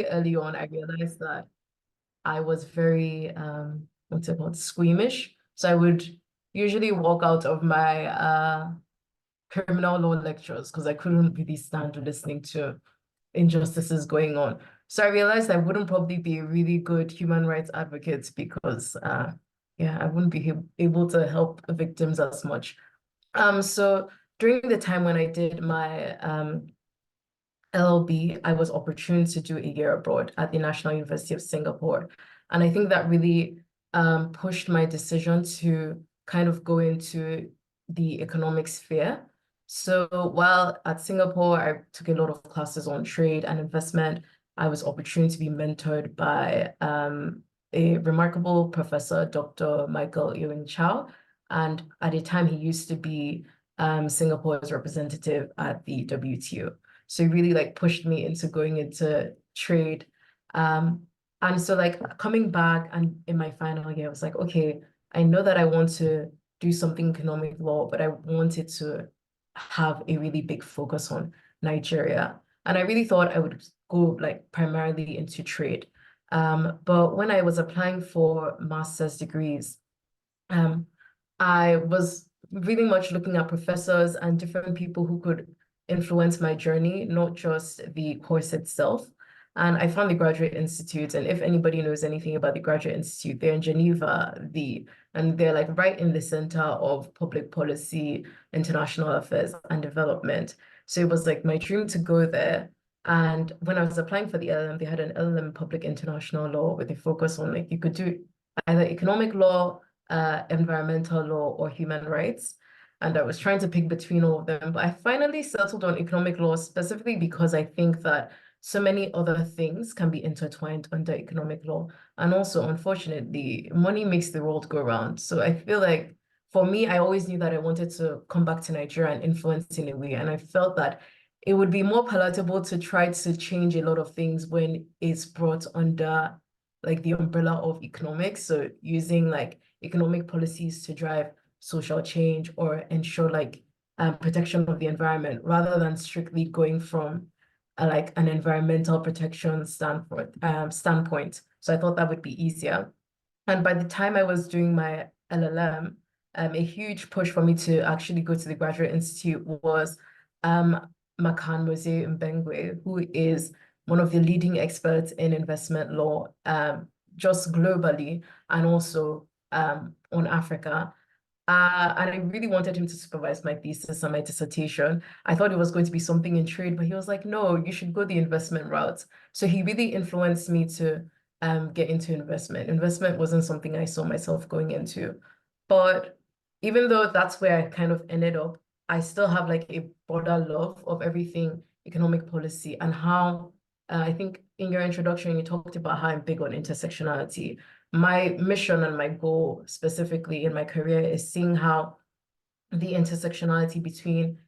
early on, I realized that I was very, what's it called, squeamish. So I would usually walk out of my criminal law lectures because I couldn't really stand listening to injustices going on. So I realized I wouldn't probably be a really good human rights advocate because, yeah, I wouldn't be able to help victims as much. So during the time when I did my LLB, I was opportune to do a year abroad at the National University of Singapore. And I think that really pushed my decision to kind of go into the economic sphere. So while at Singapore, I took a lot of classes on trade and investment. I was opportune to be mentored by a remarkable professor, Dr. Michael Ewing Chow. And at the time, he used to be Singapore's representative at the WTO. So he really like pushed me into going into trade. And so like coming back and in my final year, I was like, okay, I know that I want to do something economic law, but I wanted to have a really big focus on Nigeria. And I really thought I would go like primarily into trade. But when I was applying for master's degrees, I was really much looking at professors and different people who could influence my journey, not just the course itself. And I found the Graduate Institute, and if anybody knows anything about the Graduate Institute, they're in Geneva, and they're like right in the center of public policy, international affairs, and development. So it was like my dream to go there. And when I was applying for the LLM, they had an LLM public international law with a focus on like you could do either economic law, environmental law, or human rights. And I was trying to pick between all of them, but I finally settled on economic law specifically because I think that so many other things can be intertwined under economic law. And also, unfortunately, money makes the world go round. So I feel like for me, I always knew that I wanted to come back to Nigeria and influence in a way. And I felt that it would be more palatable to try to change a lot of things when it's brought under like the umbrella of economics. So using like economic policies to drive social change or ensure like protection of the environment rather than strictly going from like an environmental protection standpoint. So I thought that would be easier. And by the time I was doing my LLM, a huge push for me to actually go to the Graduate Institute was Makan Mose Mbengwe, who is one of the leading experts in investment law, just globally and also on Africa. And I really wanted him to supervise my thesis and my dissertation. I thought it was going to be something in trade, but he was like, no, you should go the investment route. So he really influenced me to get into investment. Investment wasn't something I saw myself going into. But even though that's where I kind of ended up, I still have like a broader love of everything economic policy and how I think in your introduction, you talked about how I'm big on intersectionality. My mission and my goal specifically in my career is seeing how the intersectionality between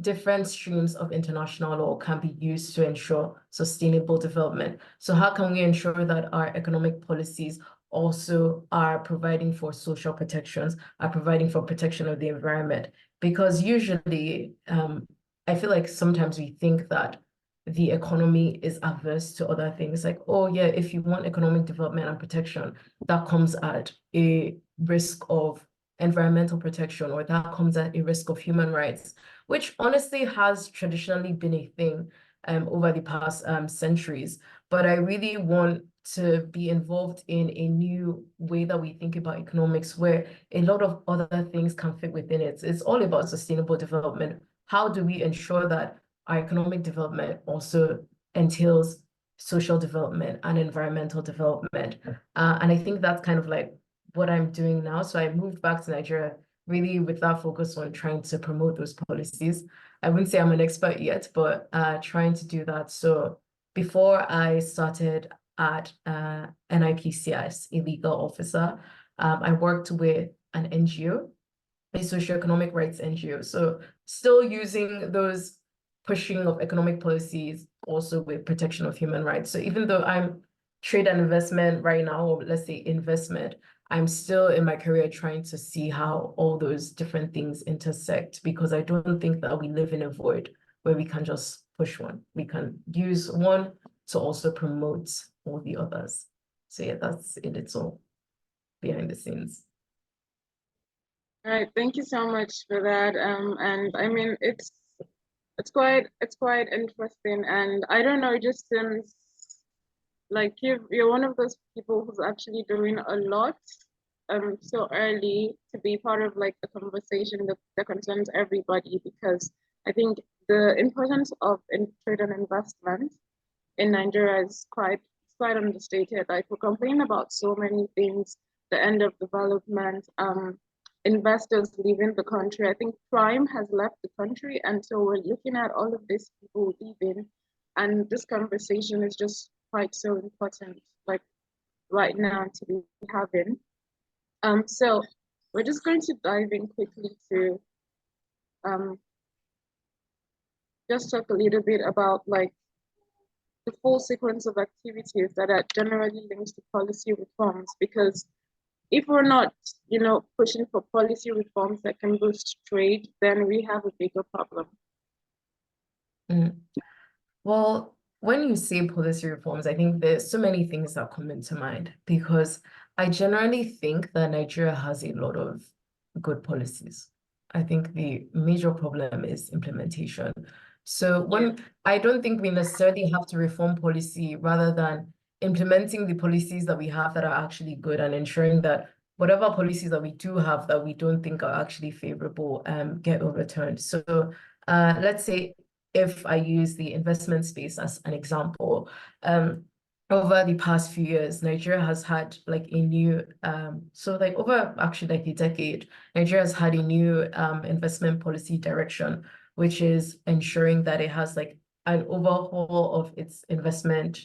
different streams of international law can be used to ensure sustainable development. So how can we ensure that our economic policies also are providing for social protections, are providing for protection of the environment? Because usually, I feel like sometimes we think that the economy is averse to other things like, oh yeah, if you want economic development and protection, that comes at a risk of environmental protection, or that comes at a risk of human rights, which honestly has traditionally been a thing over the past centuries. But I really want to be involved in a new way that we think about economics, where a lot of other things can fit within it. It's all about sustainable development. How do we ensure that our economic development also entails social development and environmental development? And I think that's kind of like what I'm doing now. So I moved back to Nigeria really with that focus on trying to promote those policies. I wouldn't say I'm an expert yet, but trying to do that. So before I started at NIPCS, a legal officer, I worked with an NGO, a socio-economic rights NGO. So still using those pushing of economic policies also with protection of human rights. So even though I'm trade and investment right now, or let's say investment, I'm still in my career trying to see how all those different things intersect, because I don't think that we live in a void where we can just push one. We can use one to also promote all the others. So yeah, that's it. It's all behind the scenes. All right, thank you so much for that. And I mean, it's quite interesting, and I don't know, it just seems like you're one of those people who's actually doing a lot so early to be part of like a conversation that concerns everybody, because I think the importance of trade and investment in Nigeria is quite understated. Like, we complain about so many things, the end of development, investors leaving the country. I think crime has left the country, and so we're looking at all of these people leaving, and this conversation is just quite so important, like right now, to be having. So we're just going to dive in quickly to just talk a little bit about like the full sequence of activities that are generally linked to policy reforms, because if we're not, pushing for policy reforms that can boost trade, then we have a bigger problem. Well, when you say policy reforms, I think there's so many things that come into mind, because I generally think that Nigeria has a lot of good policies. I think the major problem is implementation. So I don't think we necessarily have to reform policy, rather than implementing the policies that we have that are actually good, and ensuring that whatever policies that we do have that we don't think are actually favorable get overturned. So let's say, if I use the investment space as an example, over the past few years, Nigeria has had like a new, over actually like a decade, Nigeria has had a new investment policy direction, which is ensuring that it has like an overhaul of its investment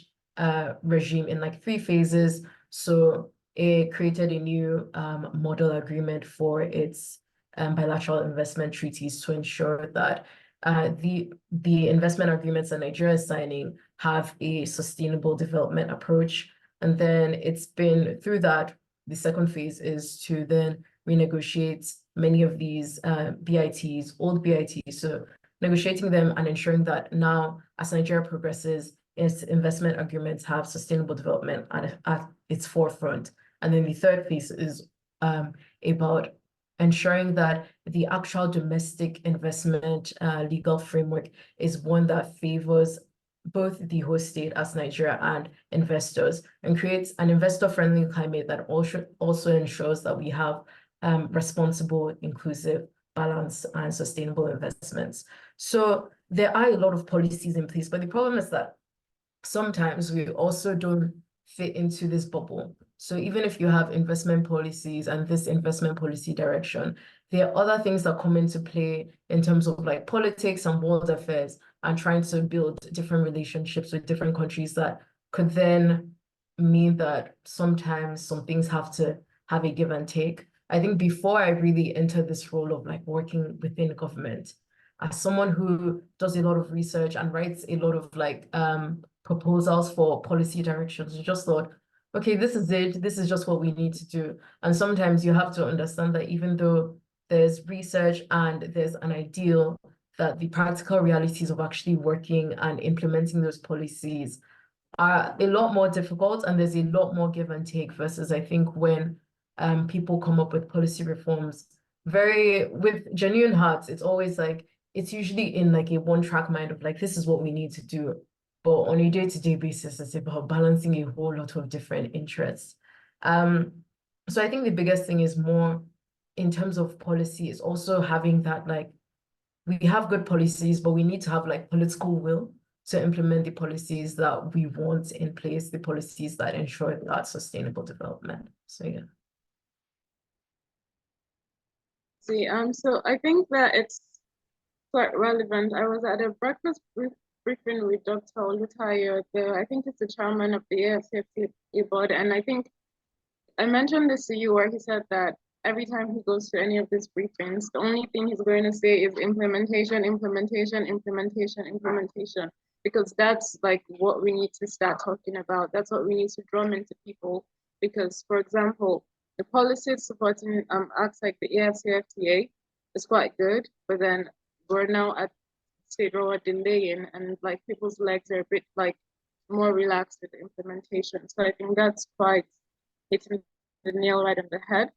regime in like 3 phases. So it created a new model agreement for its bilateral investment treaties to ensure that the investment agreements that Nigeria is signing have a sustainable development approach. And then it's been through that, the second phase is to then renegotiate many of these BITs, old BITs. So negotiating them and ensuring that now, as Nigeria progresses, its investment agreements have sustainable development at its forefront. And then the third phase is about ensuring that the actual domestic investment legal framework is one that favors both the host state as Nigeria and investors, and creates an investor-friendly climate that also ensures that we have responsible, inclusive, balanced, and sustainable investments. So there are a lot of policies in place, but the problem is that sometimes we also don't fit into this bubble. So even if you have investment policies and this investment policy direction, there are other things that come into play in terms of like politics and world affairs, and trying to build different relationships with different countries that could then mean that sometimes some things have to have a give and take. I think before I really entered this role of like working within government, as someone who does a lot of research and writes a lot of like proposals for policy directions, you just thought, okay, this is it. This is just what we need to do. And sometimes you have to understand that even though there's research and there's an ideal, that the practical realities of actually working and implementing those policies are a lot more difficult, and there's a lot more give and take, versus I think when people come up with policy reforms with genuine hearts, it's always like, it's usually in like a one-track mind of like, this is what we need to do. But on a day-to-day basis, it's about balancing a whole lot of different interests. So I think the biggest thing is more in terms of policy, is also having that like, we have good policies, but we need to have like political will to implement the policies that we want in place, the policies that ensure that sustainable development. So yeah. See, so I think that it's quite relevant. I was at a breakfast briefing with Dr. Oluwagbemiga, I think it's the chairman of the AFCFTA board, and I think I mentioned this to you, where he said that every time he goes to any of these briefings, the only thing he's going to say is implementation, implementation, implementation, implementation, because that's like what we need to start talking about. That's what we need to drum into people, because, for example, the policies supporting acts like the AFCFTA is quite good, but then we're now at stage where we're delaying, and like people's legs are a bit like more relaxed with the implementation. So I think that's quite hitting the nail right on the head.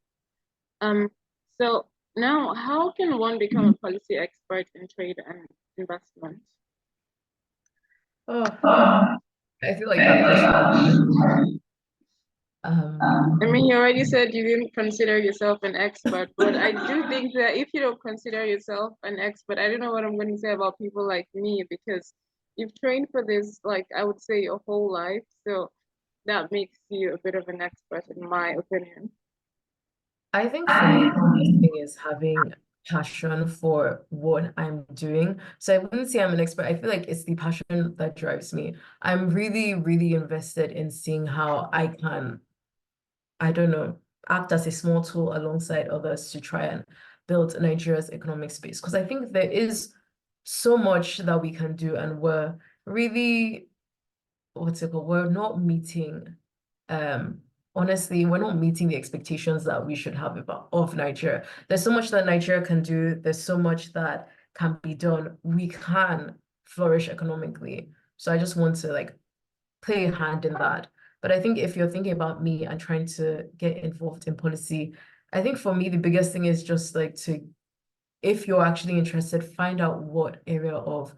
So now, how can one become a policy expert in trade and investment? Oh, I feel like that question. I mean, you already said you didn't consider yourself an expert, but I do think that if you don't consider yourself an expert, I don't know what I'm going to say about people like me, because you've trained for this, like I would say, your whole life. So that makes you a bit of an expert, in my opinion. I think for me, the biggest thing is having passion for what I'm doing. So I wouldn't say I'm an expert. I feel like it's the passion that drives me. I'm really, really invested in seeing how I can, I don't know, act as a small tool alongside others to try and build Nigeria's economic space. Because I think there is so much that we can do, and we're really, what's it called? We're not meeting, honestly, we're not meeting the expectations that we should have of Nigeria. There's so much that Nigeria can do. There's so much that can be done. We can flourish economically. So I just want to like play a hand in that. But I think if you're thinking about me and trying to get involved in policy, I think for me, the biggest thing is just like if you're actually interested, find out what area of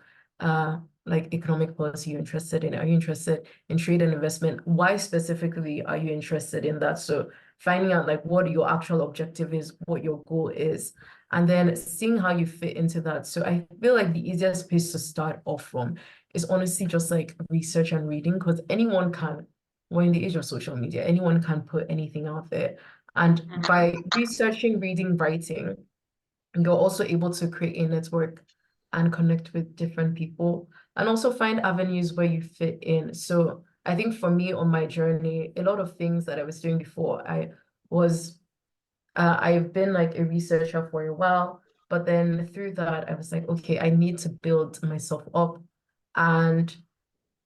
like economic policy you're interested in. Are you interested in trade and investment? Why specifically are you interested in that? So finding out like what your actual objective is, what your goal is, and then seeing how you fit into that. So I feel like the easiest place to start off from is honestly just like research and reading, because anyone can, we're in the age of social media, anyone can put anything out there. And by researching, reading, writing, you're also able to create a network and connect with different people and also find avenues where you fit in. So I think for me on my journey, a lot of things that I was doing before, I've been like a researcher for a while, but then through that, I was like, okay, I need to build myself up. And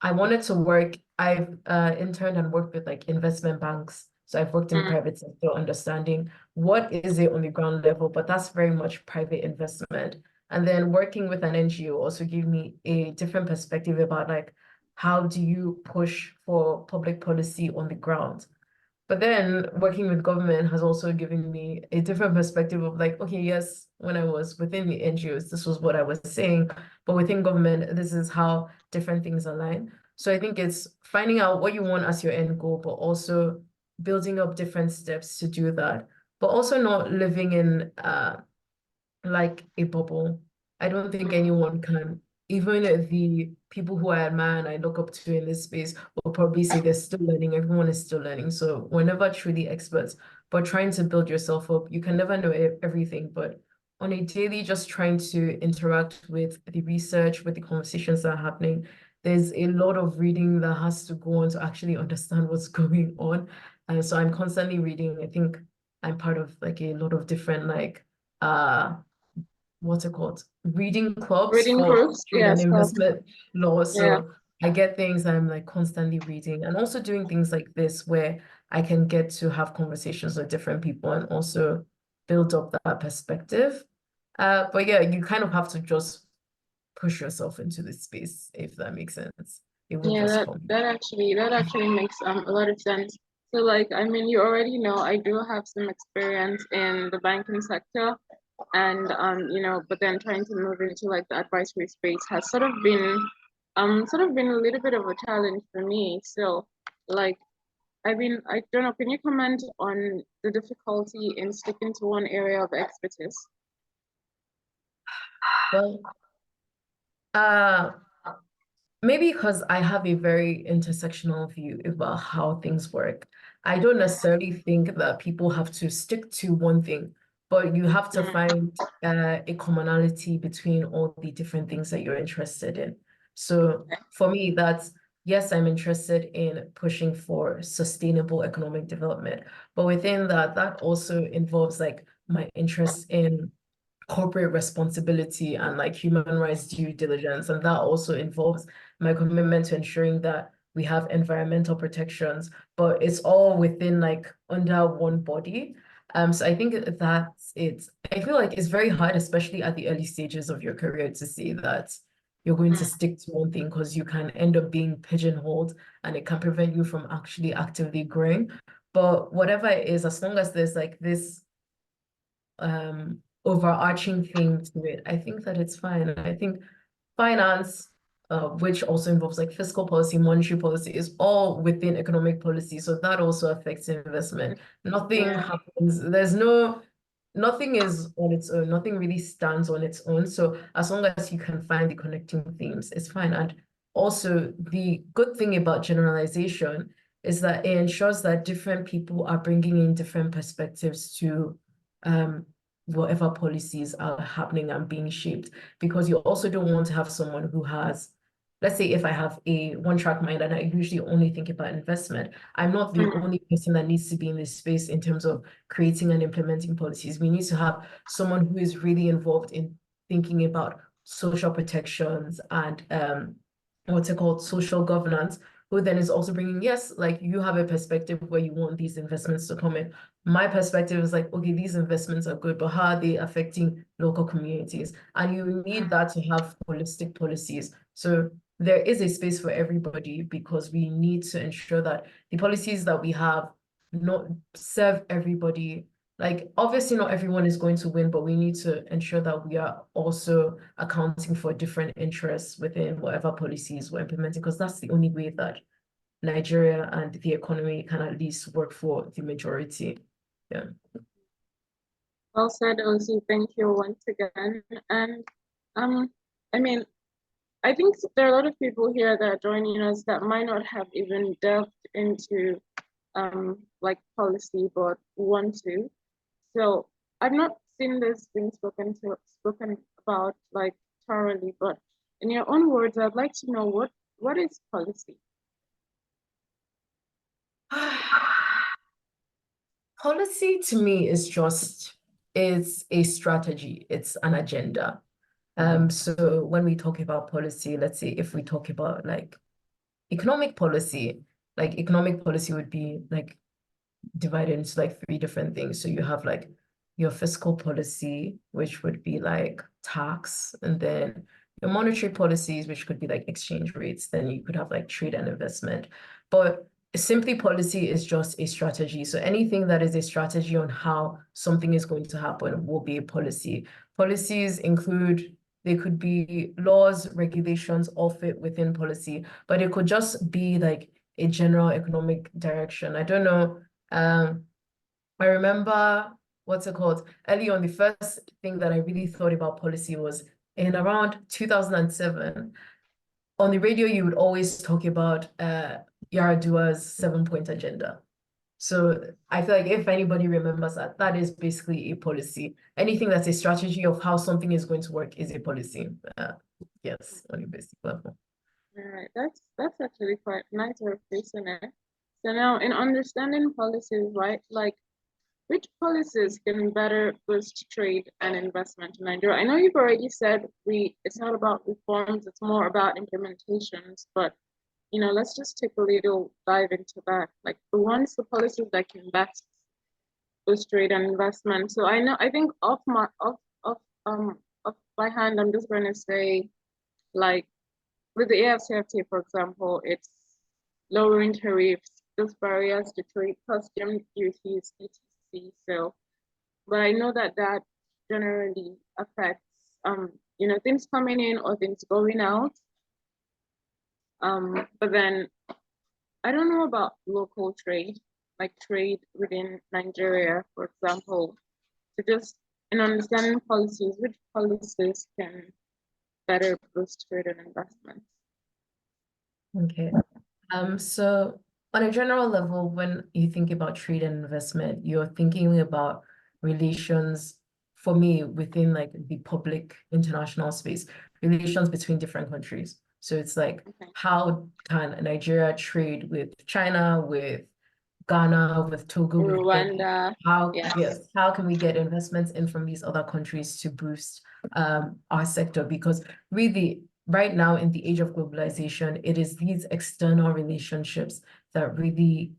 I wanted to work, I've interned and worked with like investment banks. So I've worked in private sector, understanding what is it on the ground level, but that's very much private investment. And then working with an NGO also gave me a different perspective about like, how do you push for public policy on the ground? But then working with government has also given me a different perspective of like, okay, yes, when I was within the NGOs, this was what I was saying, but within government, this is how different things align. So I think it's finding out what you want as your end goal, but also building up different steps to do that, but also not living in like a bubble. I don't think anyone can, even the people who I admire and I look up to in this space will probably say they're still learning. Everyone is still learning. So we're never truly experts, but trying to build yourself up, you can never know everything, but on a daily, just trying to interact with the research, with the conversations that are happening. There's a lot of reading that has to go on to actually understand what's going on. And so I'm constantly reading. I think I'm part of like a lot of different like what's it called? Reading clubs Reading for groups, trade and yes. investment law. Yeah. So I get things I'm like constantly reading and also doing things like this where I can get to have conversations with different people and also build up that perspective. But yeah, you kind of have to just push yourself into this space, if that makes sense. It won't Yeah, just that come. that actually makes a lot of sense. So like, I mean, you already know I do have some experience in the banking sector, and but then trying to move into like the advisory space has sort of been a little bit of a challenge for me. So like, I mean, I don't know, can you comment on the difficulty in sticking to one area of expertise? Well, maybe because I have a very intersectional view about how things work. I don't necessarily think that people have to stick to one thing, but you have to find a commonality between all the different things that you're interested in. So for me, that's, yes, I'm interested in pushing for sustainable economic development, but within that, that also involves like my interest in corporate responsibility and like human rights due diligence. And that also involves my commitment to ensuring that we have environmental protections, but it's all within like under one body. So I think that's it. I feel like it's very hard, especially at the early stages of your career, to see that you're going to stick to one thing, because you can end up being pigeonholed and it can prevent you from actually actively growing. But whatever it is, as long as there's like this overarching thing to it, I think that it's fine. I think finance, which also involves like fiscal policy, monetary policy, is all within economic policy. So that also affects investment. Nothing happens. Nothing is on its own. Nothing really stands on its own. So as long as you can find the connecting themes, it's fine. And also the good thing about generalization is that it ensures that different people are bringing in different perspectives to whatever policies are happening and being shaped, because you also don't want to have someone who has, let's say if I have a one-track mind and I usually only think about investment, I'm not the only person that needs to be in this space in terms of creating and implementing policies. We need to have someone who is really involved in thinking about social protections and what's it called, social governance, who then is also bringing, yes, like you have a perspective where you want these investments to come in. My perspective is like, okay, these investments are good, but how are they affecting local communities? And you need that to have holistic policies. So there is a space for everybody, because we need to ensure that the policies that we have not serve everybody. Like, obviously not everyone is going to win, but we need to ensure that we are also accounting for different interests within whatever policies we're implementing, because that's the only way that Nigeria and the economy can at least work for the majority. Yeah. Well said, Osi. Thank you once again. And I mean, I think there are a lot of people here that are joining us that might not have even delved into like policy, but want to. So I've not seen this being spoken about like thoroughly, but in your own words, I'd like to know what is policy? Policy to me is just, it's a strategy, it's an agenda. So when we talk about policy, let's say if we talk about like economic policy would be like divided into like 3 different things. So you have like your fiscal policy, which would be like tax, and then your monetary policies, which could be like exchange rates. Then you could have like trade and investment. But simply, policy is just a strategy. So anything that is a strategy on how something is going to happen will be a policy. Policies include, they could be laws, regulations, all fit within policy, but it could just be like a general economic direction. I don't know. I remember, what's it called? Early on, the first thing that I really thought about policy was in around 2007. On the radio, you would always talk about Yar'Adua's 7-point agenda. So I feel like if anybody remembers that, that is basically a policy. Anything that's a strategy of how something is going to work is a policy. Yes, on a basic level. All right, that's actually quite nice reflection. So now, in understanding policies, right, like which policies can better boost trade and investment in Nigeria? I know you've already said it's not about reforms, it's more about implementations, but you know, let's just take a little dive into that. Like the policies that can best boost trade and investment. So I think off by hand, I'm just going to say, like with the AFCFTA, for example, it's lowering tariffs, those barriers to trade, customs duties, etc. So, but I know that generally affects you know, things coming in or things going out. But then I don't know about local trade, like trade within Nigeria, for example. So just in understanding policies, which policies can better boost trade and investment? Okay. So on a general level, when you think about trade and investment, you're thinking about relations, for me, within like the public international space, relations between different countries. So it's like, how can Nigeria trade with China, with Ghana, with Togo, with Rwanda. Yes, how can we get investments in from these other countries to boost our sector? Because really, right now in the age of globalization, it is these external relationships that really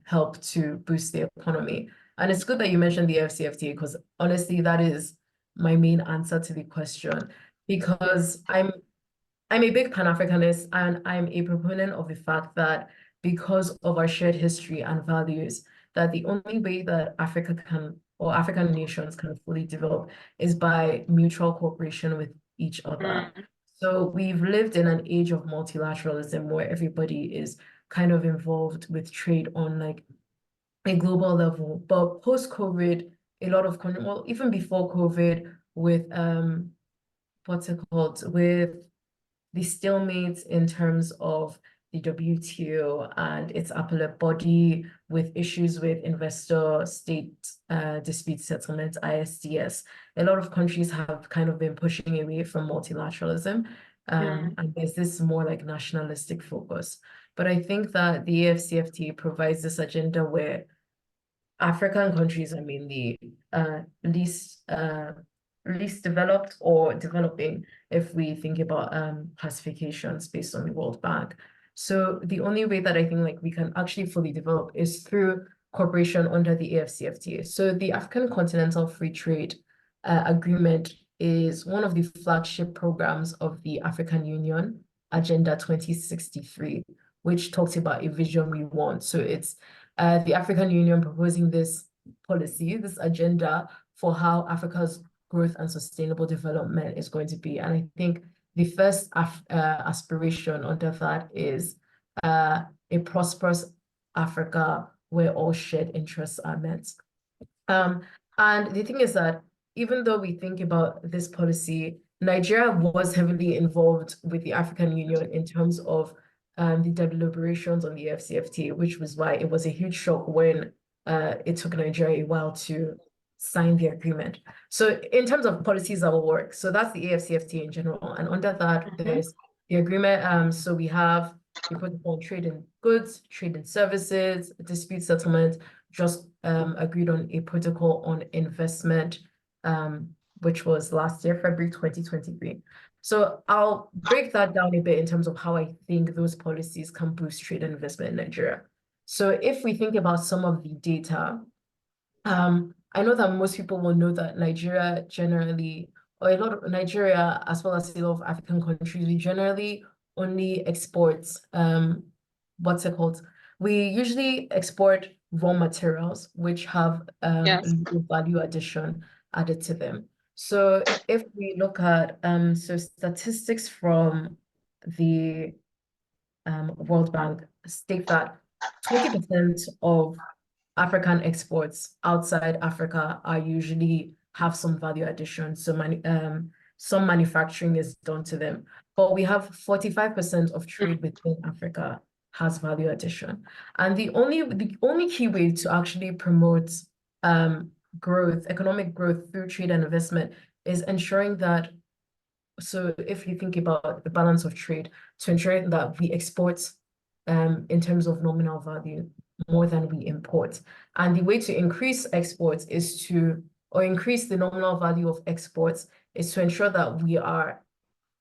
help to boost the economy. And it's good that you mentioned the FCFTA, because honestly, that is my main answer to the question. Because I'm a big pan-Africanist, and I'm a proponent of the fact that because of our shared history and values, that the only way that Africa can, or African nations can fully develop is by mutual cooperation with each other. So we've lived in an age of multilateralism where everybody is kind of involved with trade on like a global level. But post-COVID, a lot of, well, even before COVID, with what's it called, with the stalemates in terms of the WTO and its appellate body, with issues with investor state dispute settlement, ISDS. A lot of countries have kind of been pushing away from multilateralism, and there's this more like nationalistic focus. But I think that the AFCFTA provides this agenda where African countries are mainly least developed or developing if we think about classifications based on the World Bank. So the only way that I think like we can actually fully develop is through cooperation under the AFCFTA. So the African Continental Free Trade Agreement is one of the flagship programs of the African Union, Agenda 2063, which talks about a vision we want. So it's the African Union proposing this policy, this agenda for how Africa's growth and sustainable development is going to be. And I think the first aspiration under that is a prosperous Africa where all shared interests are met. And the thing is that even though we think about this policy, Nigeria was heavily involved with the African Union in terms of the deliberations on the AFCFTA, which was why it was a huge shock when it took Nigeria a while to sign the agreement. So in terms of policies that will work, so that's the AFCFTA in general. And under that, there's the agreement. So we have the protocol on trade in goods, trade in services, dispute settlement, just agreed on a protocol on investment, which was last year, February 2023. So I'll break that down a bit in terms of how I think those policies can boost trade and investment in Nigeria. So if we think about some of the data, I know that most people will know that Nigeria generally, or a lot of Nigeria, as well as a lot of African countries, we generally only export, what's it called? We usually export raw materials, which have low value addition added to them. So if we look at so statistics from the World Bank state that 20% of African exports outside Africa are usually have some value addition. So some manufacturing is done to them. But we have 45% of trade within Africa has value addition. And the only key way to actually promote growth, economic growth through trade and investment is ensuring that, so if you think about the balance of trade, to ensure that we export in terms of nominal value more than we import. And the way to increase exports is to, or increase the nominal value of exports, is to ensure that we are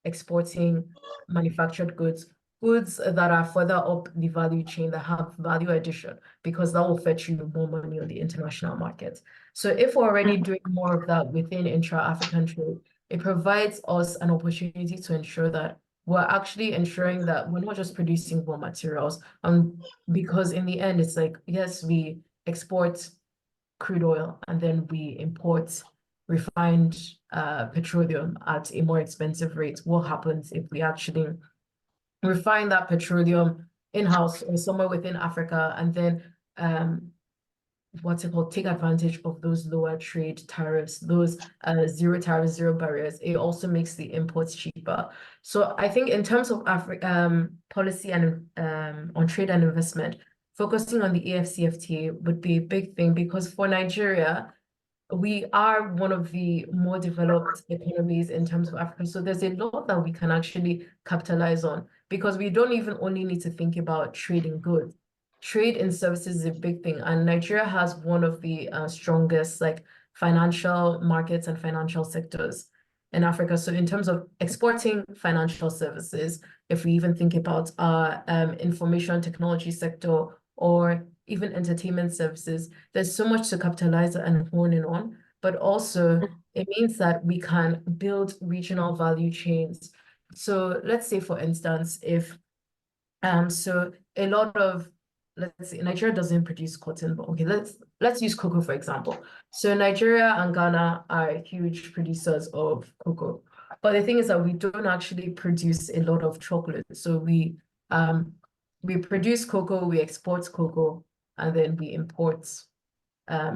exporting manufactured goods, goods that are further up the value chain that have value addition, because that will fetch you more money on the international market. So if we're already doing more of that within intra-African trade, it provides us an opportunity to ensure that we're actually ensuring that we're not just producing raw materials, because in the end, it's like, yes, we export crude oil and then we import refined petroleum at a more expensive rate. What happens if we actually refine that petroleum in-house or somewhere within Africa, and then take advantage of those lower trade tariffs, those zero tariffs, zero barriers? It also makes the imports cheaper. So I think in terms of policy and on trade and investment, focusing on the AFCFTA would be a big thing, because for Nigeria, we are one of the more developed economies in terms of Africa. So there's a lot that we can actually capitalize on, because we don't even only need to think about trading goods. Trade in services is a big thing, and Nigeria has one of the strongest like financial markets and financial sectors in Africa. So in terms of exporting financial services, if we even think about our information technology sector or even entertainment services, there's so much to capitalize and hone in on. But also it means that we can build regional value chains so let's say, for instance, if so a lot of, let's say Nigeria doesn't produce cotton, but okay, let's use cocoa for example. So Nigeria and Ghana are huge producers of cocoa, but the thing is that we don't actually produce a lot of chocolate. So we produce cocoa, we export cocoa, and then we import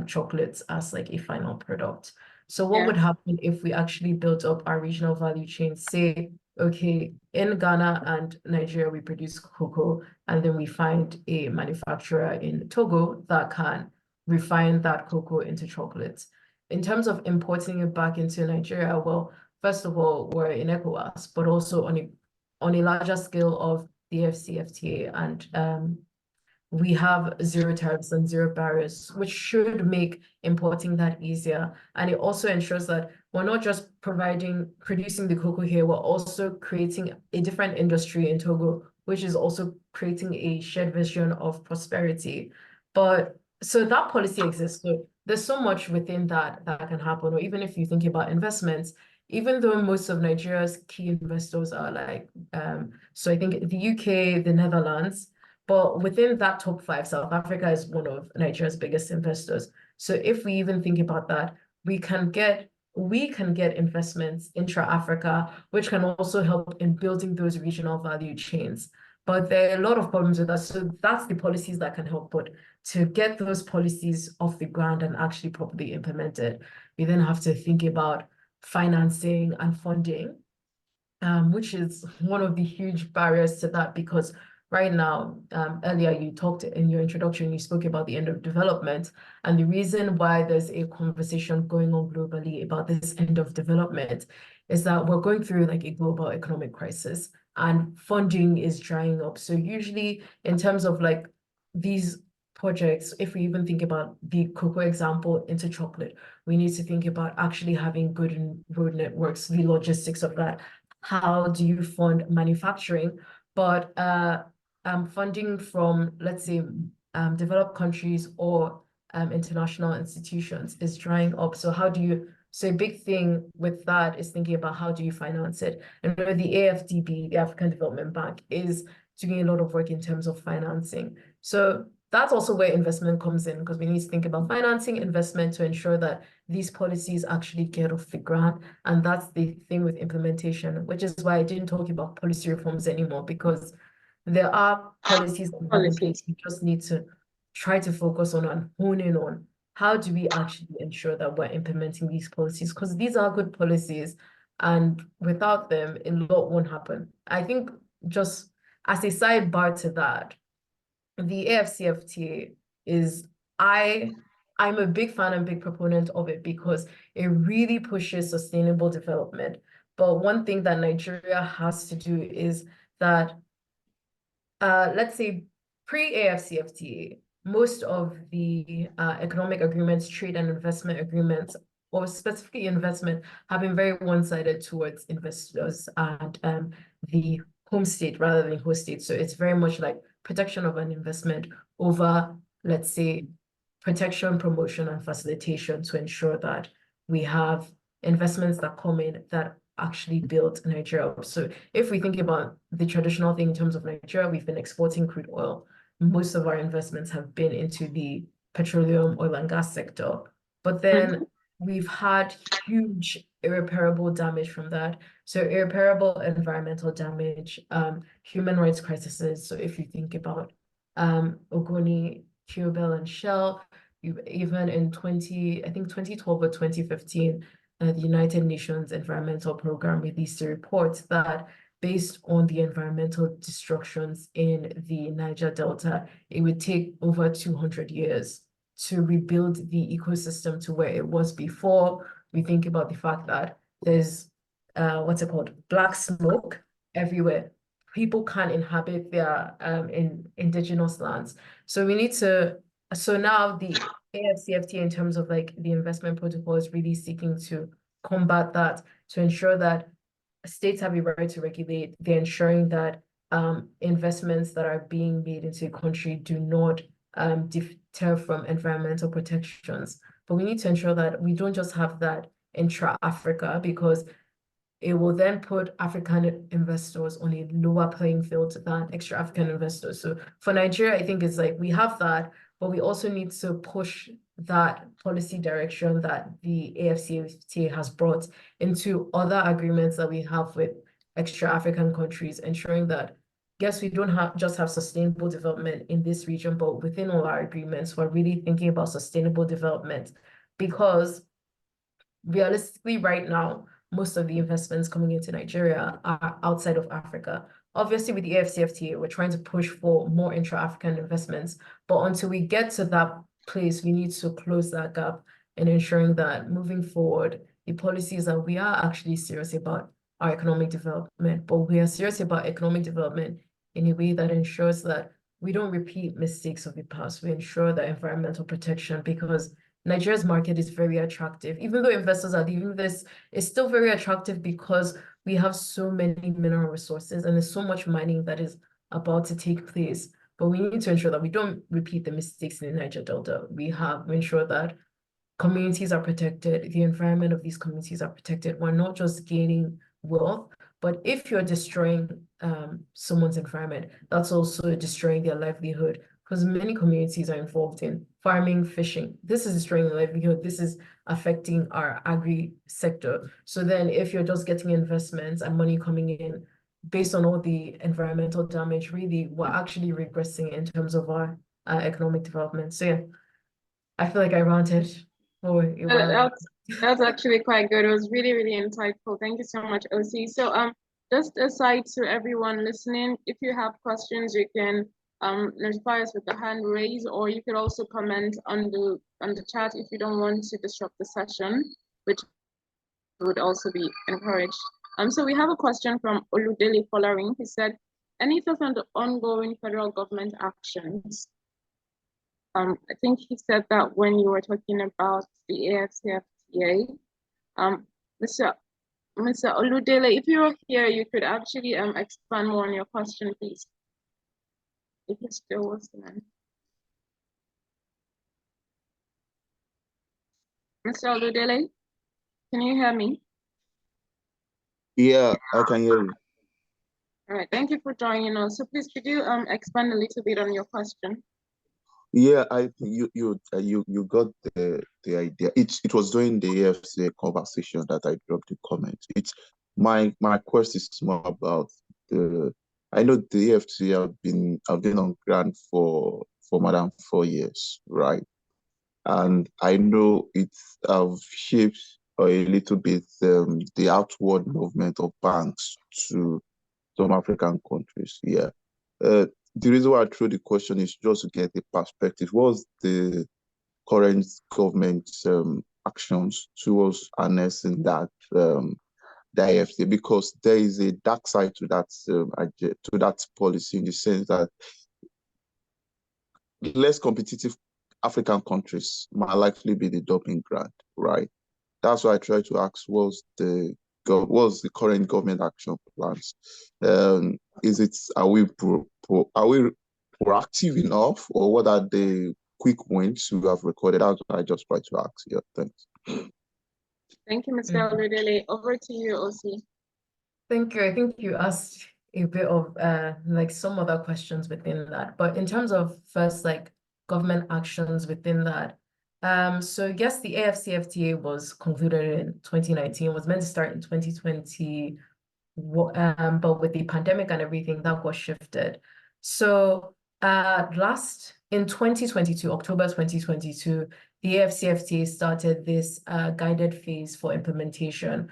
chocolates as like a final product. So what would happen if we actually built up our regional value chain? Say, okay, in Ghana and Nigeria, we produce cocoa, and then we find a manufacturer in Togo that can refine that cocoa into chocolates. In terms of importing it back into Nigeria, well, first of all, we're in ECOWAS, but also on a larger scale of the AfCFTA, and we have zero tariffs and zero barriers, which should make importing that easier. And it also ensures that we're not just producing the cocoa here, we're also creating a different industry in Togo, which is also creating a shared vision of prosperity. But so that policy exists. So there's so much within that can happen. Or even if you think about investments, even though most of Nigeria's key investors are like, so I think the UK, the Netherlands, but within that top 5, South Africa is one of Nigeria's biggest investors. So if we even think about that, we can get investments intra-Africa, which can also help in building those regional value chains. But there are a lot of problems with that. So that's the policies that can help. But to get those policies off the ground and actually properly implemented, we then have to think about financing and funding, which is one of the huge barriers to that, because right now, earlier you talked in your introduction, you spoke about the end of development, and the reason why there's a conversation going on globally about this end of development is that we're going through like a global economic crisis and funding is drying up. So usually in terms of like these projects, if we even think about the cocoa example into chocolate, we need to think about actually having good road networks, the logistics of that. How do you fund manufacturing? But funding from, let's say, developed countries or international institutions is drying up. So so a big thing with that is thinking about how do you finance it? And the AFDB, the African Development Bank, is doing a lot of work in terms of financing. So that's also where investment comes in, because we need to think about financing investment to ensure that these policies actually get off the ground. And that's the thing with implementation, which is why I didn't talk about policy reforms anymore, because there are policies that we have in place. We just need to try to focus on and hone in on how do we actually ensure that we're implementing these policies, because these are good policies, and without them, a lot won't happen. I think just as a sidebar to that, the AfCFTA is, I'm a big fan and big proponent of it because it really pushes sustainable development. But one thing that Nigeria has to do is that, let's say pre-AfCFTA, most of the economic agreements, trade and investment agreements, or specifically investment, have been very one-sided towards investors and the home state rather than host state. So it's very much like protection of an investment over, let's say, protection, promotion, and facilitation to ensure that we have investments that come in that actually build Nigeria up. So if we think about the traditional thing in terms of Nigeria, we've been exporting crude oil. Most of our investments have been into the petroleum, oil and gas sector. But then we've had huge irreparable damage from that. So irreparable environmental damage, human rights crises. So if you think about Ogoni, Kiobel, and Shell, even in 2012 or 2015, the United Nations Environmental Program released a report that, based on the environmental destructions in the Niger Delta, it would take over 200 years to rebuild the ecosystem to where it was before. We think about the fact that there's black smoke everywhere. People can't inhabit their in indigenous lands. So we need to, so now the AfCFTA, in terms of like the investment protocol, is really seeking to combat that, to ensure that states have a right to regulate. They're ensuring that investments that are being made into a country do not deter from environmental protections. But we need to ensure that we don't just have that intra-Africa, because it will then put African investors on a lower playing field than extra African investors. So for Nigeria, I think it's like we have that, but we also need to push that policy direction that the AfCFTA has brought into other agreements that we have with extra African countries, ensuring that, yes, we don't just have sustainable development in this region, but within all our agreements, we're really thinking about sustainable development, because realistically right now, most of the investments coming into Nigeria are outside of Africa. Obviously, with the AfCFTA, we're trying to push for more intra-African investments, but until we get to that place, we need to close that gap in ensuring that moving forward, the policies that we are actually serious about our economic development, but we are serious about economic development in a way that ensures that we don't repeat mistakes of the past. We ensure that environmental protection, because Nigeria's market is very attractive. Even though investors are leaving this, it's still very attractive because we have so many mineral resources and there's so much mining that is about to take place. But we need to ensure that we don't repeat the mistakes in the Niger Delta. We have to ensure that communities are protected, the environment of these communities are protected. We're not just gaining wealth, but if you're destroying someone's environment, that's also destroying their livelihood, because many communities are involved in farming, fishing. This is destroying their livelihood. This is affecting our agri sector. So then if you're just getting investments and money coming in based on all the environmental damage, really, we're actually regressing in terms of our economic development. So yeah, I feel like I ranted for a while. That's actually quite good. It was really, really insightful. Thank you so much, OC. So just aside to everyone listening, if you have questions, you can notify us with the hand raise, or you could also comment on the chat if you don't want to disrupt the session, which would also be encouraged. So we have a question from Oludele Following. He said, any thoughts on the ongoing federal government actions? I think he said that when you were talking about the AfCFTA. Mr. Oludele, if you're here, you could actually expand more on your question, please. If you're still listening. Mr. Oludele, can you hear me? Yeah, I can hear you. All right, thank you for joining us. So please, could you expand a little bit on your question? Yeah, you got the idea. It was during the AfCFTA conversation that I dropped the comment. It's my question is more about I know the AfCFTA have been on ground for more than 4 years, right? And I know it's shaped a little bit the outward movement of banks to some African countries. Yeah. The reason why I threw the question is just to get the perspective. What's the current government's actions towards harnessing that the AfCFTA? Because there is a dark side to that policy, in the sense that less competitive African countries might likely be the dumping ground, right? That's why I try to ask, what's the current government action plans? Are we proactive enough, or what are the quick wins we have recorded? That's what I just try to ask. Yeah, thanks. Thank you, Mr. Oludele. Over to you, OC. Thank you. I think you asked a bit of like some other questions within that, but in terms of first, like government actions within that. So yes, the AfCFTA was concluded in 2019, was meant to start in 2020, but with the pandemic and everything, that was shifted. So in 2022, October 2022, the AfCFTA started this guided phase for implementation,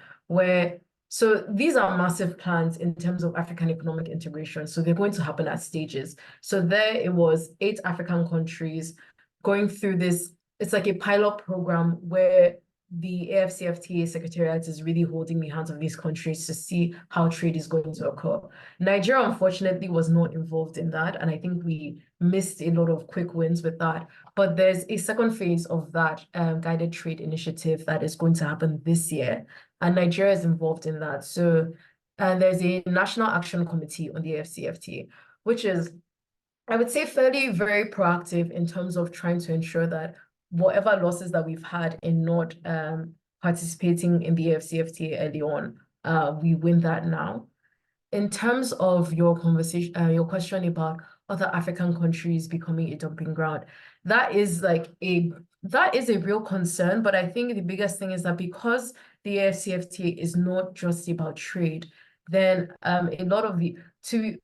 so these are massive plans in terms of African economic integration. So they're going to happen at stages. So there it was 8 African countries going through this. It's like a pilot program where the AfCFTA Secretariat is really holding the hands of these countries to see how trade is going to occur. Nigeria, unfortunately, was not involved in that, and I think we missed a lot of quick wins with that. But there's a second phase of that guided trade initiative that is going to happen this year, and Nigeria is involved in that. So, and there's a National Action Committee on the AfCFTA, which is, I would say, very proactive in terms of trying to ensure that whatever losses that we've had in not participating in the AfCFTA early on we win that now. In terms of your conversation, your question about other African countries becoming a dumping ground, that is a real concern. But I think the biggest thing is that because the AfCFTA is not just about trade, then a lot of to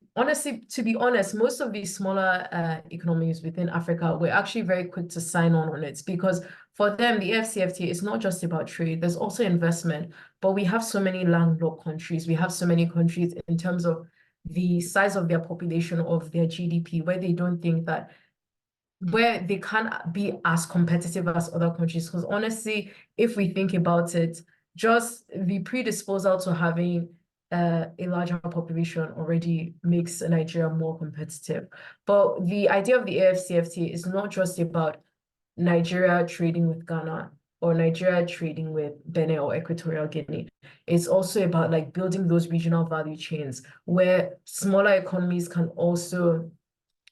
be honest, most of these smaller economies within Africa were actually very quick to sign on it, because for them, the AfCFTA is not just about trade, there's also investment. But we have so many landlocked countries. We have so many countries in terms of the size of their population, of their GDP, where they don't think that, where they can't be as competitive as other countries. Because honestly, if we think about it, just the predisposal to having a larger population already makes Nigeria more competitive. But the idea of the AfCFTA is not just about Nigeria trading with Ghana or Nigeria trading with Benin or Equatorial Guinea. It's also about like building those regional value chains where smaller economies can also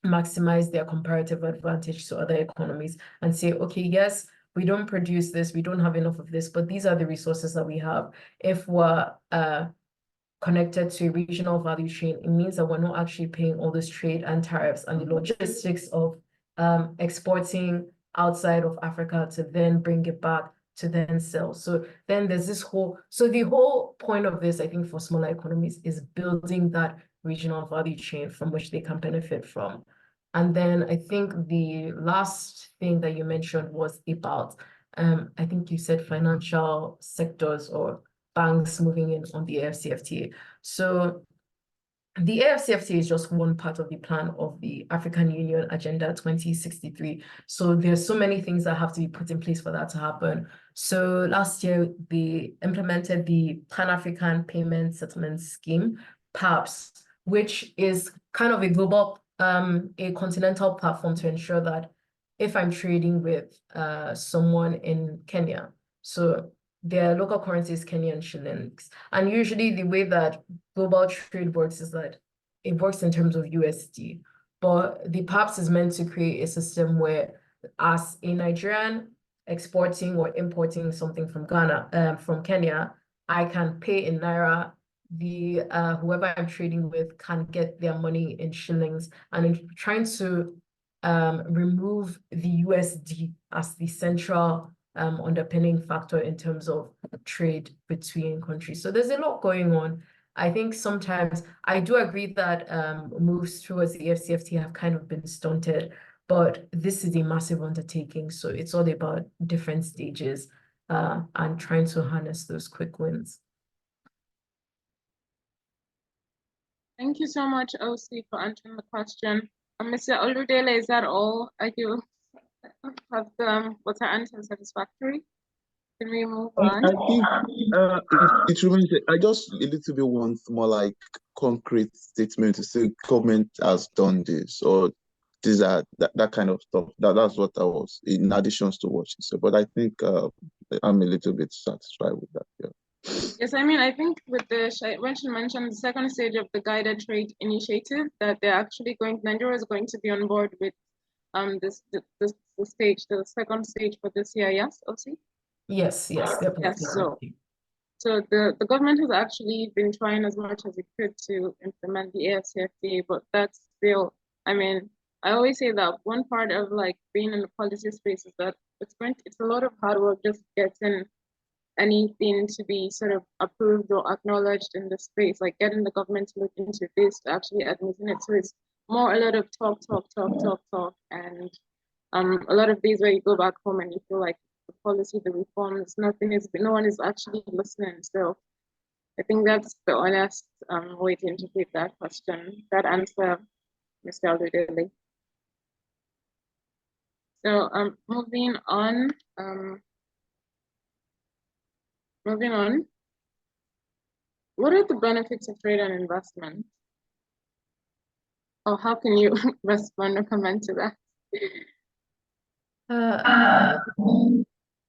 maximize their comparative advantage to other economies and say, okay, yes, we don't produce this, we don't have enough of this, but these are the resources that we have. If we're connected to a regional value chain, it means that we're not actually paying all this trade and tariffs and the logistics of exporting outside of Africa to then bring it back to then sell. So then there's this the whole point of this, I think, for smaller economies is building that regional value chain from which they can benefit from. And then I think the last thing that you mentioned was about, I think you said financial sectors or banks moving in on the AfCFTA. So the AfCFTA is just one part of the plan of the African Union Agenda 2063. So there's so many things that have to be put in place for that to happen. So last year, they implemented the Pan-African Payment Settlement Scheme, PAPS, which is kind of a global, a continental platform to ensure that if I'm trading with someone in Kenya, so their local currency is Kenyan shillings. And usually the way that global trade works is that it works in terms of USD. But the PAPS is meant to create a system where, as a Nigerian exporting or importing something from Ghana, from Kenya, I can pay in Naira. The whoever I'm trading with can get their money in shillings, and in trying to remove the USD as the central underpinning factor in terms of trade between countries. So there's a lot going on. I think sometimes I do agree that moves towards the AfCFTA have kind of been stunted, but this is a massive undertaking. So it's all about different stages and trying to harness those quick wins. Thank you so much, OC, for answering the question. Mr. Oludele, is that all? Are you have was our answer satisfactory? Can we move on? I think it remains. I just a little bit want more like concrete statement to say government has done this or these are that kind of stuff. That's what I was in addition to what she said. But I think I'm a little bit satisfied with that. Yeah. Yes, I mean, I think with when she mentioned the second stage of the guided trade initiative, that they're actually Nigeria is going to be on board with the second stage for this year. Yes, OC? Yes, definitely. Yes, so the government has actually been trying as much as it could to implement the AfCFTA, but that's still, I mean, I always say that one part of like being in the policy space is that it's a lot of hard work just getting anything to be sort of approved or acknowledged in the space, like getting the government to look into this, to actually admitting it. So it's more a lot of talk, and a lot of these where you go back home and you feel like the policy, the reforms, no one is actually listening. So I think that's the honest way to interpret that question, that answer, Mr. Oludele. So moving on. What are the benefits of trade and investment? Or how can you respond or comment to that?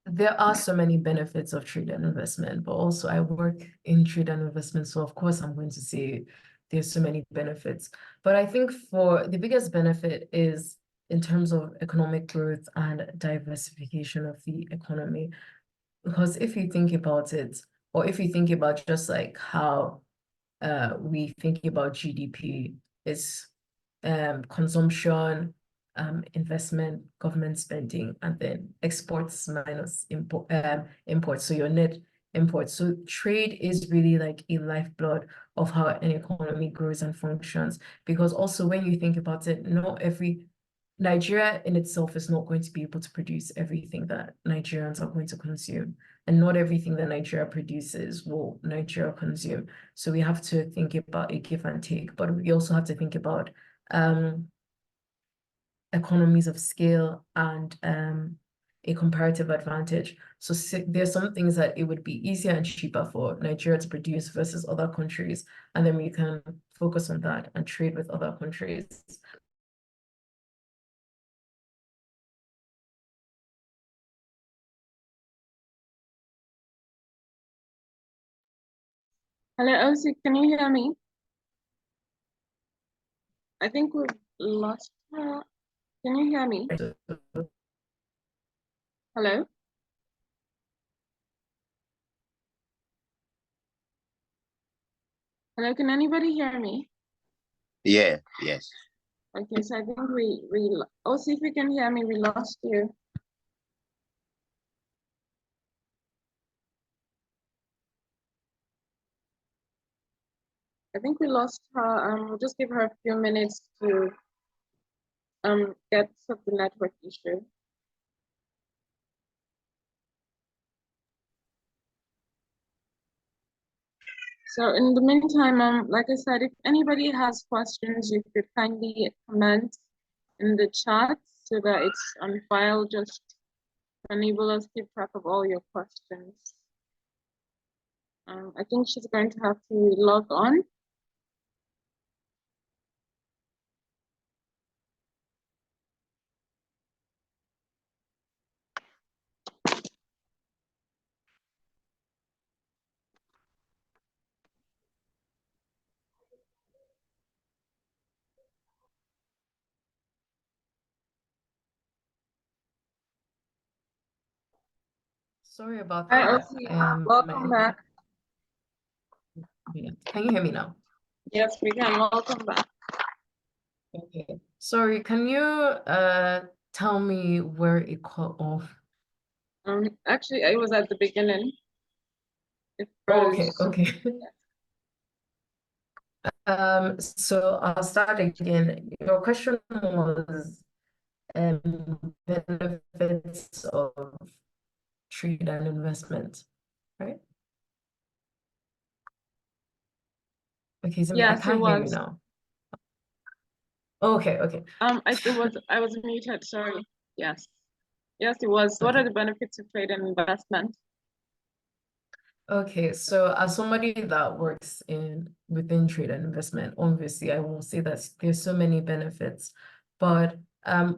There are so many benefits of trade and investment, but also I work in trade and investment. So of course I'm going to say there's so many benefits. But I think for the biggest benefit is in terms of economic growth and diversification of the economy. Because if you think about it, or if you think about just like how we think about GDP, is consumption, investment, government spending, and then exports minus imports. So your net imports. So trade is really like a lifeblood of how an economy grows and functions. Because also when you think about it, not every Nigeria in itself is not going to be able to produce everything that Nigerians are going to consume. And not everything that Nigeria produces will Nigeria consume. So we have to think about a give and take, but we also have to think about economies of scale and a comparative advantage. So there's some things that it would be easier and cheaper for Nigeria to produce versus other countries, and then we can focus on that and trade with other countries. Hello, Osi, can you hear me? I think we've lost her. Can you hear me? Hello? Hello, can anybody hear me? Yeah, yes. Okay, so I think Osi, if you can hear me, we lost you. I think we lost her. We'll just give her a few minutes to get to the network issue. So in the meantime, like I said, if anybody has questions, you could kindly comment in the chat so that it's on file, just to enable us to keep track of all your questions. I think she's going to have to log on. Sorry about Hi, that. Osi. Welcome back. Can you hear me now? Yes, we can. Welcome back. Okay. Sorry, can you tell me where it cut off? Actually, I was at the beginning. It Okay, froze. okay. So I'll start again. Your question was benefits of trade and investment, right? Okay, so I Yes, can't it hear you was. now. Okay, okay. I was muted, sorry. Yes. Yes, it was. What Okay. are the benefits of trade and investment? Okay, so as somebody that works within trade and investment, obviously I will say that there's so many benefits, but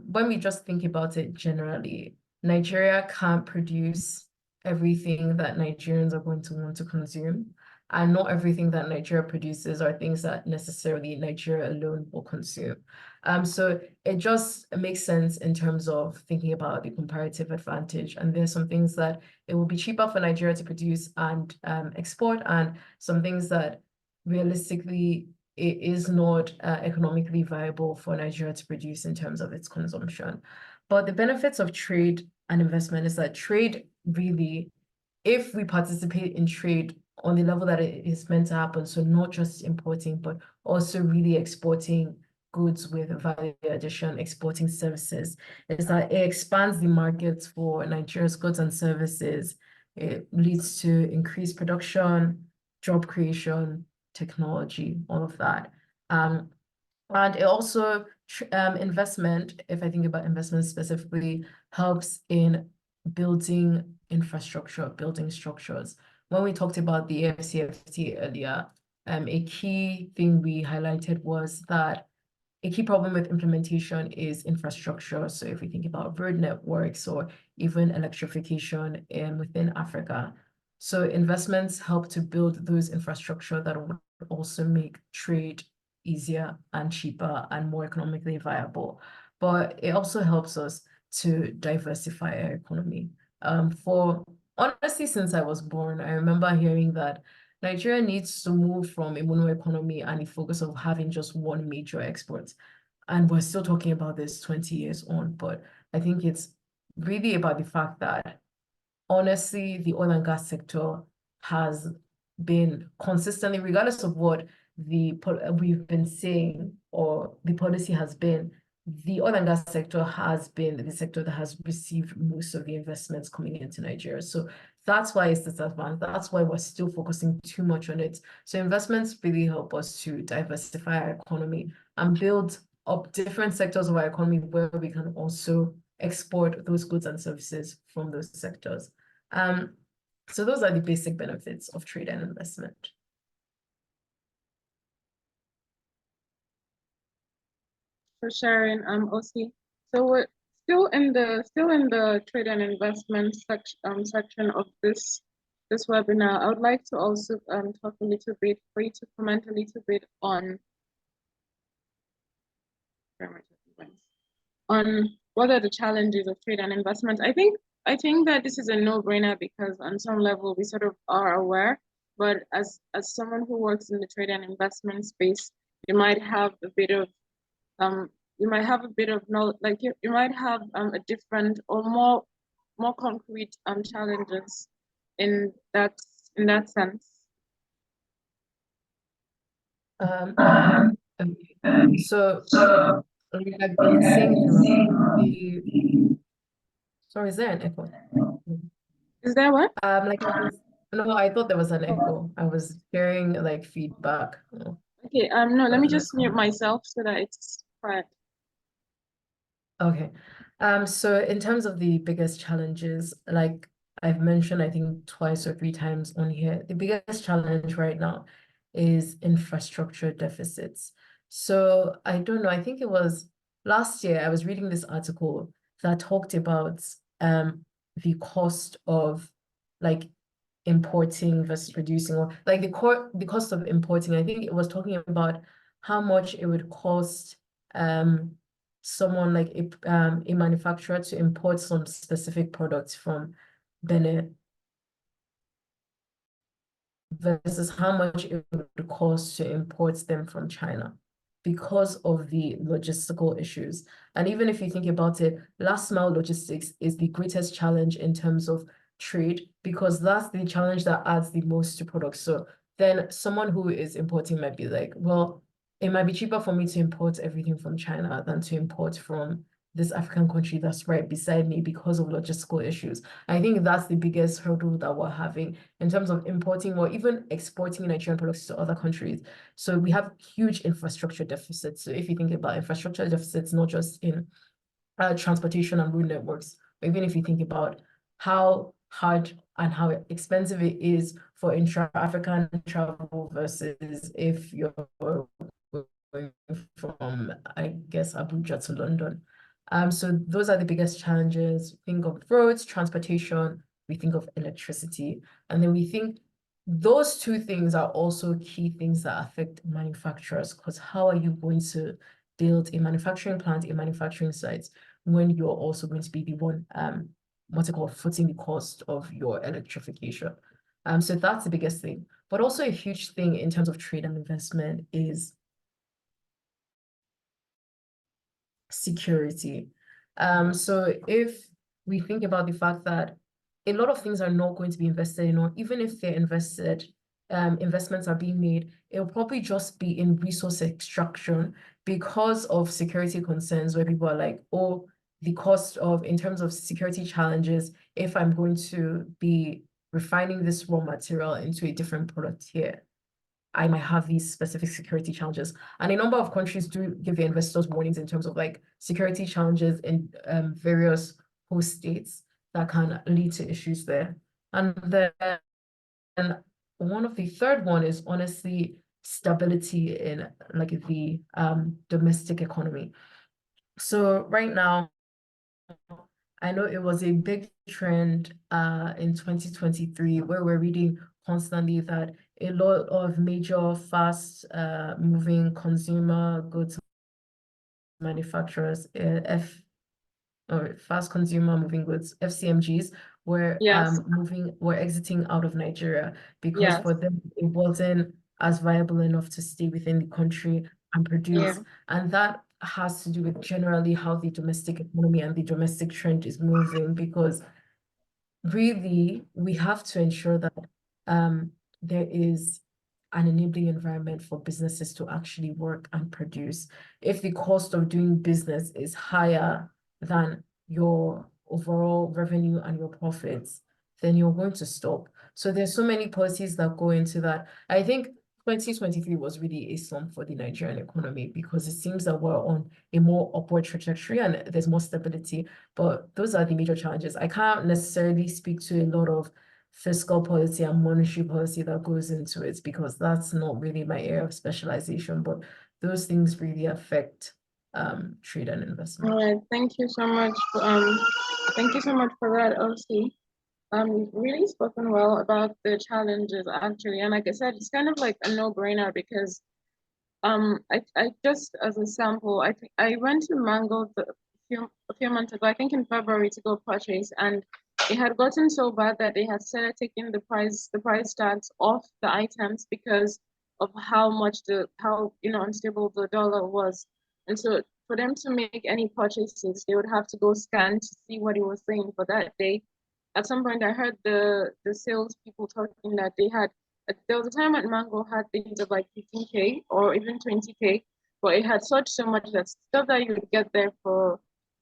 when we just think about it generally, Nigeria can't produce everything that Nigerians are going to want to consume, and not everything that Nigeria produces are things that necessarily Nigeria alone will consume. So it just makes sense in terms of thinking about the comparative advantage, and there's some things that it will be cheaper for Nigeria to produce and export, and some things that realistically it is not economically viable for Nigeria to produce in terms of its consumption. But the benefits of trade and investment is that trade really, if we participate in trade on the level that it is meant to happen, so not just importing, but also really exporting goods with value addition, exporting services, is that it expands the markets for Nigeria's goods and services. It leads to increased production, job creation, technology, all of that. And it also, investment, if I think about investment specifically, helps in building infrastructure, building structures. When we talked about the AFCFT earlier, a key thing we highlighted was that a key problem with implementation is infrastructure. So if we think about road networks or even electrification within Africa. So investments help to build those infrastructure that would also make trade easier and cheaper and more economically viable. But it also helps us to diversify our economy. For honestly, since I was born, I remember hearing that Nigeria needs to move from a mono economy and a focus of having just one major export. And we're still talking about this 20 years on, but I think it's really about the fact that honestly, the oil and gas sector has been consistently, regardless of what we've been saying or the policy has been, the oil and gas sector has been the sector that has received most of the investments coming into Nigeria. So that's why it's disadvantaged. That's why we're still focusing too much on it. So investments really help us to diversify our economy and build up different sectors of our economy where we can also export those goods and services from those sectors. So those are the basic benefits of trade and investment. For sharing, Osi. So we're still in the trade and investment section of this webinar. I would like to also talk a little bit for you to comment a little bit on what are the challenges of trade and investment. I think that this is a no-brainer because on some level we sort of are aware, but as someone who works in the trade and investment space, you might have a bit of knowledge, like you might have a different or more concrete challenges in that sense. Okay. So like I've been saying throughout sorry, is there an echo? Is there what? No, I thought there was an echo. I was hearing like feedback. Okay, no, let me just mute myself so that it's quiet. Okay. So in terms of the biggest challenges, like I've mentioned, I think twice or three times on here, the biggest challenge right now is infrastructure deficits. So I don't know, I think it was last year I was reading this article that talked about the cost of like importing versus producing, or like the cost of importing. I think it was talking about how much it would cost someone like a manufacturer to import some specific products from Benin versus how much it would cost to import them from China because of the logistical issues. And even if you think about it, last mile logistics is the greatest challenge in terms of trade because that's the challenge that adds the most to products. So then someone who is importing might be like, well, it might be cheaper for me to import everything from China than to import from this African country that's right beside me because of logistical issues. I think that's the biggest hurdle that we're having in terms of importing or even exporting Nigerian products to other countries. So we have huge infrastructure deficits. So if you think about infrastructure deficits, not just in transportation and road networks, but even if you think about how hard and how expensive it is for intra-African travel versus if you're going from, I guess, Abuja to London. So those are the biggest challenges. Think of roads, transportation, we think of electricity, and then we think those two things are also key things that affect manufacturers, because how are you going to build a manufacturing plant, a manufacturing site, when you're also going to be the one, footing the cost of your electrification? So that's the biggest thing. But also a huge thing in terms of trade and investment is security. So if we think about the fact that a lot of things are not going to be invested in, or even if they're invested, investments are being made, it will probably just be in resource extraction because of security concerns, where people are like, oh, the cost of, in terms of security challenges, if I'm going to be refining this raw material into a different product here, I might have these specific security challenges. And a number of countries do give their investors warnings in terms of like security challenges in various host states that can lead to issues there. And then one of the third one is honestly stability in like the domestic economy. So right now, I know it was a big trend in 2023 where we're reading constantly that a lot of major fast moving consumer goods manufacturers, fast consumer moving goods, FCMGs, were Yes. were exiting out of Nigeria because Yes. for them it wasn't as viable enough to stay within the country and produce. Yeah. And that has to do with generally how the domestic economy and the domestic trend is moving, because really we have to ensure that there is an enabling environment for businesses to actually work and produce. If the cost of doing business is higher than your overall revenue and your profits, then you're going to stop. So there's so many policies that go into that. I think 2023 was really a slump for the Nigerian economy because it seems that we're on a more upward trajectory and there's more stability. But those are the major challenges. I can't necessarily speak to a lot of fiscal policy and monetary policy that goes into it because that's not really my area of specialization, but those things really affect trade and investment. All right, thank you so much. Thank you so much for that, OC. You've really spoken well about the challenges actually, and like I said, it's kind of like a no-brainer because I just as a sample, I think I went to Mango a few months ago, I think in February, to go purchase, and it had gotten so bad that they had started taking the price tags off the items because of how unstable the dollar was. And so for them to make any purchases, they would have to go scan to see what it was saying for that day. At some point, I heard the sales people talking that there was a time when Mango had things of like 15K or even 20K, but it had so much that stuff that you would get there for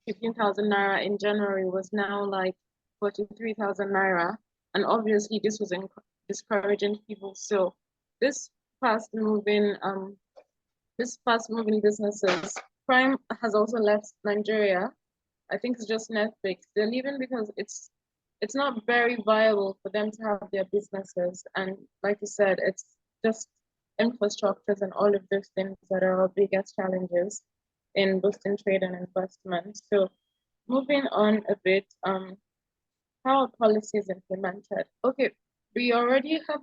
15,000 naira in January was now like 43,000 naira. And obviously this was discouraging people. So this fast moving businesses, Prime has also left Nigeria. I think it's just Netflix. They're leaving because it's not very viable for them to have their businesses. And like you said, it's just infrastructures and all of those things that are our biggest challenges in boosting trade and investment. So moving on a bit, how are policies implemented? Okay, we already have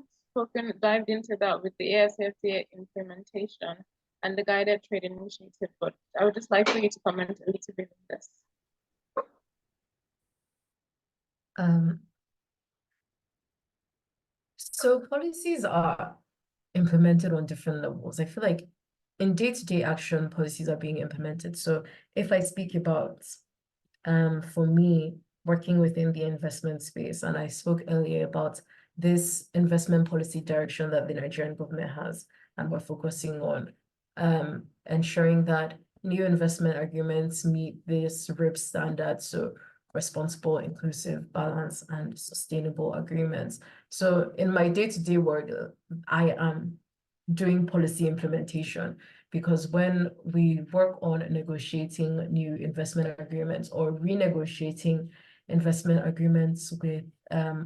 dived into that with the ASFTA implementation and the guided trade initiative, but I would just like for you to comment a little bit on this. So policies are implemented on different levels. I feel like in day-to-day action, policies are being implemented. So if I speak about, for me, working within the investment space, and I spoke earlier about this investment policy direction that the Nigerian government has, and we're focusing on ensuring that new investment agreements meet this RIP standard, so responsible, inclusive, balanced, and sustainable agreements. So in my day-to-day work, I am doing policy implementation, because when we work on negotiating new investment agreements or renegotiating investment agreements with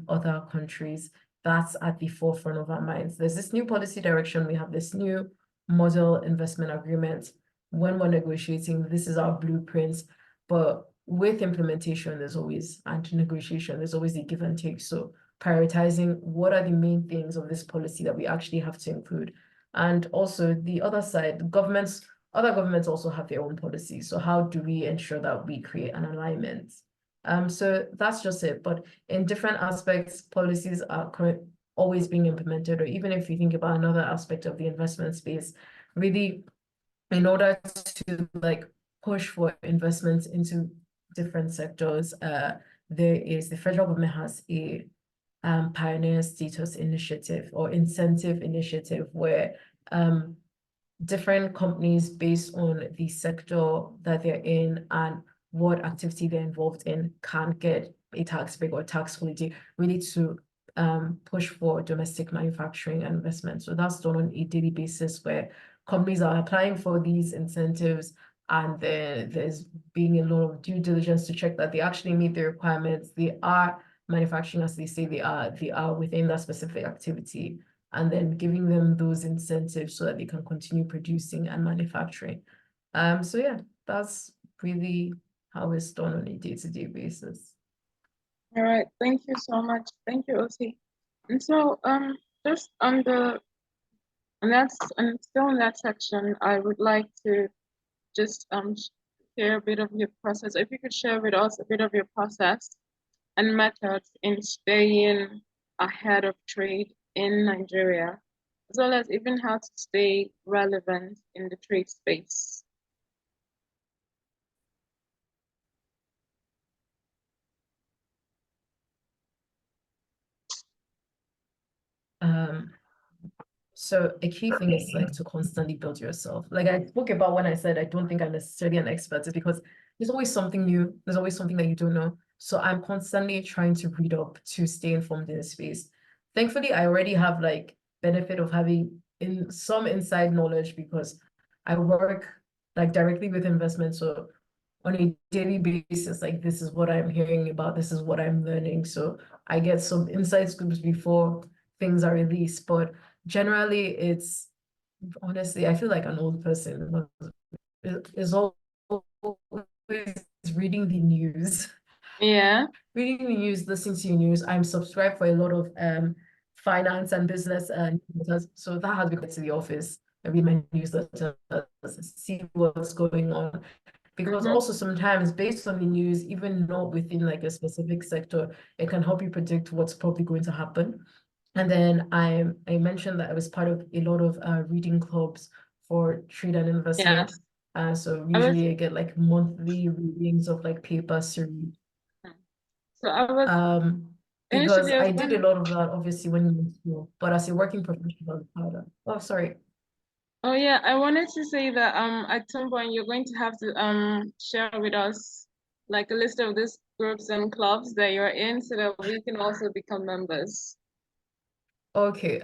other countries, that's at the forefront of our minds. There's this new policy direction, we have this new model investment agreement. When we're negotiating, this is our blueprints, but with implementation, and negotiation, there's always a give and take. So prioritizing what are the main things of this policy that we actually have to include. And also the other side, other governments also have their own policies. So how do we ensure that we create an alignment? So that's just it. But in different aspects, policies are always being implemented, or even if you think about another aspect of the investment space, really, in order to push for investments into different sectors, the federal government has a pioneer status initiative or incentive initiative where different companies, based on the sector that they're in and what activity they're involved in, can get a tax break or tax holiday, really to push for domestic manufacturing and investment. So that's done on a daily basis, where companies are applying for these incentives, and there's being a lot of due diligence to check that they actually meet the requirements. They are manufacturing as they say they are within that specific activity, and then giving them those incentives so that they can continue producing and manufacturing. So yeah, that's really how it's done on a day-to-day basis. All right, thank you so much. Thank you, Osi. And so just still in that section, I would like to just share a bit of your process. If you could share with us a bit of your process and methods in staying ahead of trade in Nigeria, as well as even how to stay relevant in the trade space. So a key thing is like to constantly build yourself. Like I spoke about when I said I don't think I'm necessarily an expert, is because there's always something new. There's always something that you don't know. So I'm constantly trying to read up to stay informed in the space. Thankfully, I already have like benefit of having some inside knowledge because I work like directly with investments. So on a daily basis, like this is what I'm hearing about, this is what I'm learning. So I get some inside scoops before things are released. But generally, it's honestly, I feel like an old person. It's always reading the news. Yeah. Reading the news, listening to news. I'm subscribed for a lot of finance and business newsletters. So that has become to the office. I read my newsletters, see what's going on. Because also sometimes based on the news, even not within like a specific sector, it can help you predict what's probably going to happen. And then I mentioned that I was part of a lot of reading clubs for trade and investment. So usually I get like monthly readings of like papers to read. So I was because I did a lot of that obviously when you were in school, but as a working professional, oh sorry. Oh yeah, I wanted to say that at some point you're going to have to share with us like a list of these groups and clubs that you're in so that we can also become members. Okay,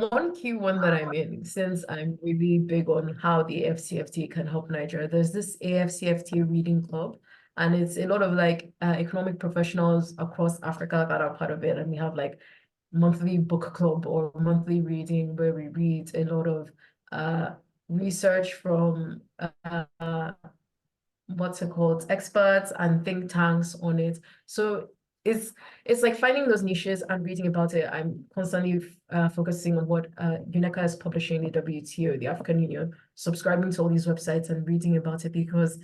one key one that I'm in, since I'm really big on how the FCFT can help Nigeria, there's this AFCFT reading club, and it's a lot of like economic professionals across Africa that are part of it, and we have like monthly book club or monthly reading where we read a lot of research from what's it called, experts and think tanks on it. So it's like finding those niches and reading about it. I'm constantly focusing on what UNECA is publishing, the WTO, the African Union, subscribing to all these websites and reading about it, because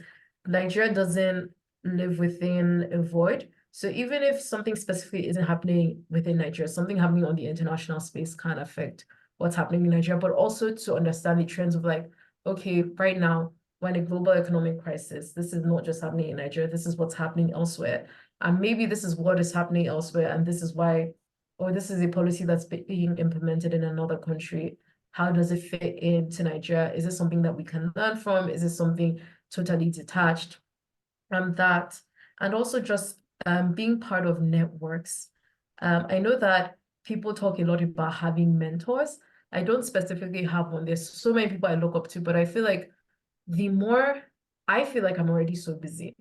Nigeria doesn't live within a void. So even if something specifically isn't happening within Nigeria, something happening on the international space can affect what's happening in Nigeria, but also to understand the trends of like, okay, right now, when a global economic crisis, this is not just happening in Nigeria, this is what's happening elsewhere. And maybe this is what is happening elsewhere, and this is why, or this is a policy that's being implemented in another country. How does it fit into Nigeria? Is it something that we can learn from? Is it something totally detached from that? And also just being part of networks. I know that people talk a lot about having mentors. I don't specifically have one. There's so many people I look up to, but I feel like the more I feel like I'm already so busy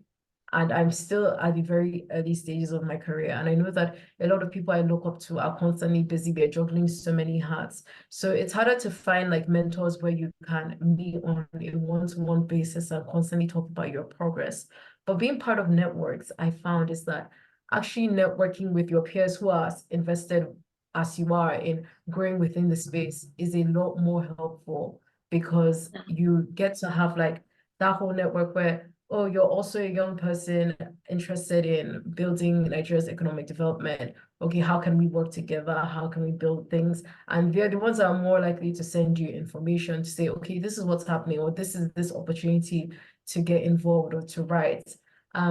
and I'm still at the very early stages of my career. And I know that a lot of people I look up to are constantly busy. They're juggling so many hats. So it's harder to find like mentors where you can meet on a one-to-one basis and constantly talk about your progress. But being part of networks, I found is that actually networking with your peers who are invested as you are in growing within the space is a lot more helpful, because you get to have like that whole network where, oh, you're also a young person interested in building Nigeria's economic development. Okay, how can we work together? How can we build things? And they're the ones that are more likely to send you information to say, okay, this is what's happening, or this is this opportunity to get involved or to write.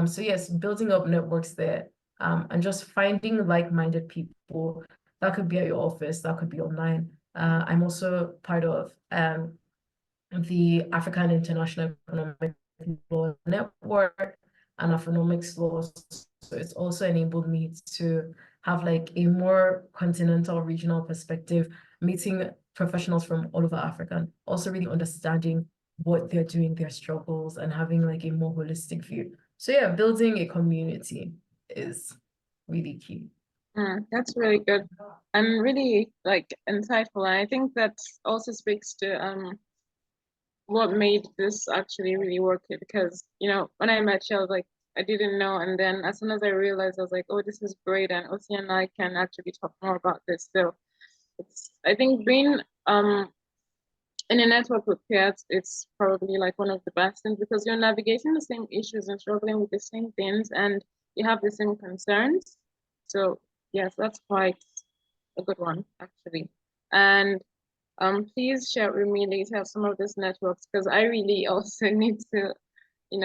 So yes, building up networks there, and just finding like-minded people. That could be at your office, that could be online. I'm also part of the African International Economic Law Network and Afronomics laws. So it's also enabled me to have like a more continental, regional perspective, meeting professionals from all over Africa, and also really understanding what they're doing, their struggles, and having like a more holistic view. So yeah, building a community is really key. That's really good and really like insightful. And I think that also speaks to what made this actually really work, because when I met you, I was like, I didn't know, and then as soon as I realized, I was like, oh, this is great, and Osi and I can actually talk more about this. So I think being in a network with peers, it's probably like one of the best things, because you're navigating the same issues and struggling with the same things, and you have the same concerns. So yes, that's quite a good one actually. And please share with me later some of these networks, because I really also need to,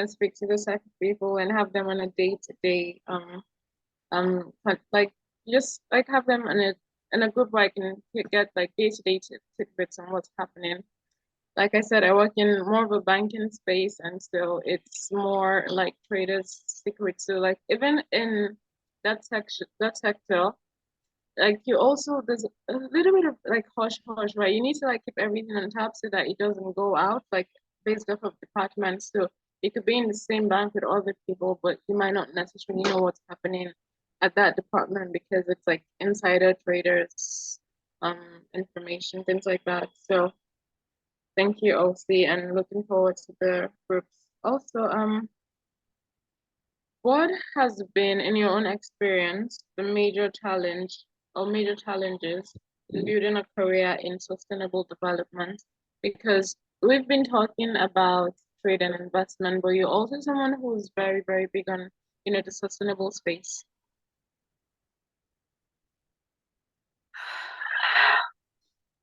speak to those type of people and have them on a day-to-day like just like have them in a group where I can get like day-to-day tidbits on what's happening. Like I said, I work in more of a banking space, and so it's more like traders' secrets. So like even in that sector, like you also there's a little bit of like hush hush, right? You need to like keep everything on top so that it doesn't go out, like based off of departments. So you could be in the same bank with other people, but you might not necessarily know what's happening at that department because it's like insider traders information, things like that. So thank you, OC, and looking forward to the groups. Also, what has been, in your own experience, the major challenge or major challenges in building a career in sustainable development? Because we've been talking about trade and investment, but you're also someone who's very, very big on, the sustainable space.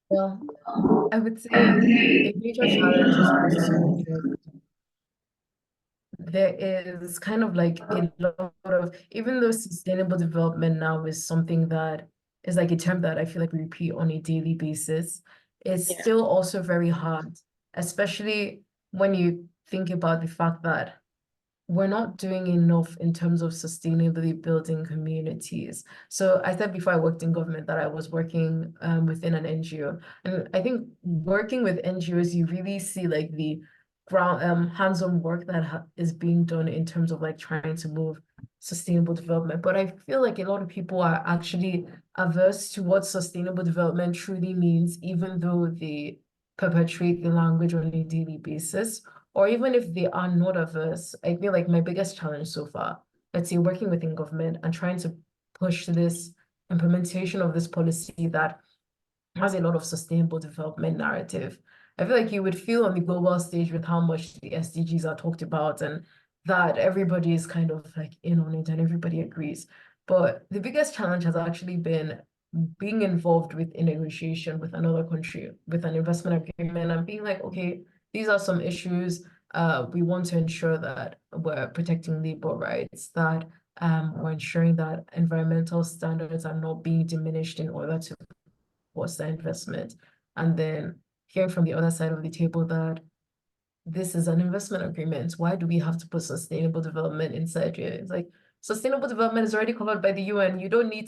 Well, I would say a major challenge is also that there is kind of like a lot of, even though sustainable development now is something that is like a term that I feel like we repeat on a daily basis, it's Yeah. still also very hard, especially when you think about the fact that we're not doing enough in terms of sustainably building communities. So I said before I worked in government that I was working within an NGO. And I think working with NGOs, you really see like the ground hands-on work that is being done in terms of like trying to move sustainable development. But I feel like a lot of people are actually averse to what sustainable development truly means, even though they perpetuate the language on a daily basis. Or even if they are not averse, I feel like my biggest challenge so far, let's say working within government and trying to push this implementation of this policy that has a lot of sustainable development narrative. I feel like you would feel on the global stage with how much the SDGs are talked about and that everybody is kind of like in on it and everybody agrees. But the biggest challenge has actually been being involved with a negotiation with another country, with an investment agreement, and being like, okay, these are some issues. We want to ensure that we're protecting labor rights, that we're ensuring that environmental standards are not being diminished in order to force the investment. And then hearing from the other side of the table that this is an investment agreement. Why do we have to put sustainable development inside here? It's like sustainable development is already covered by the UN. We don't need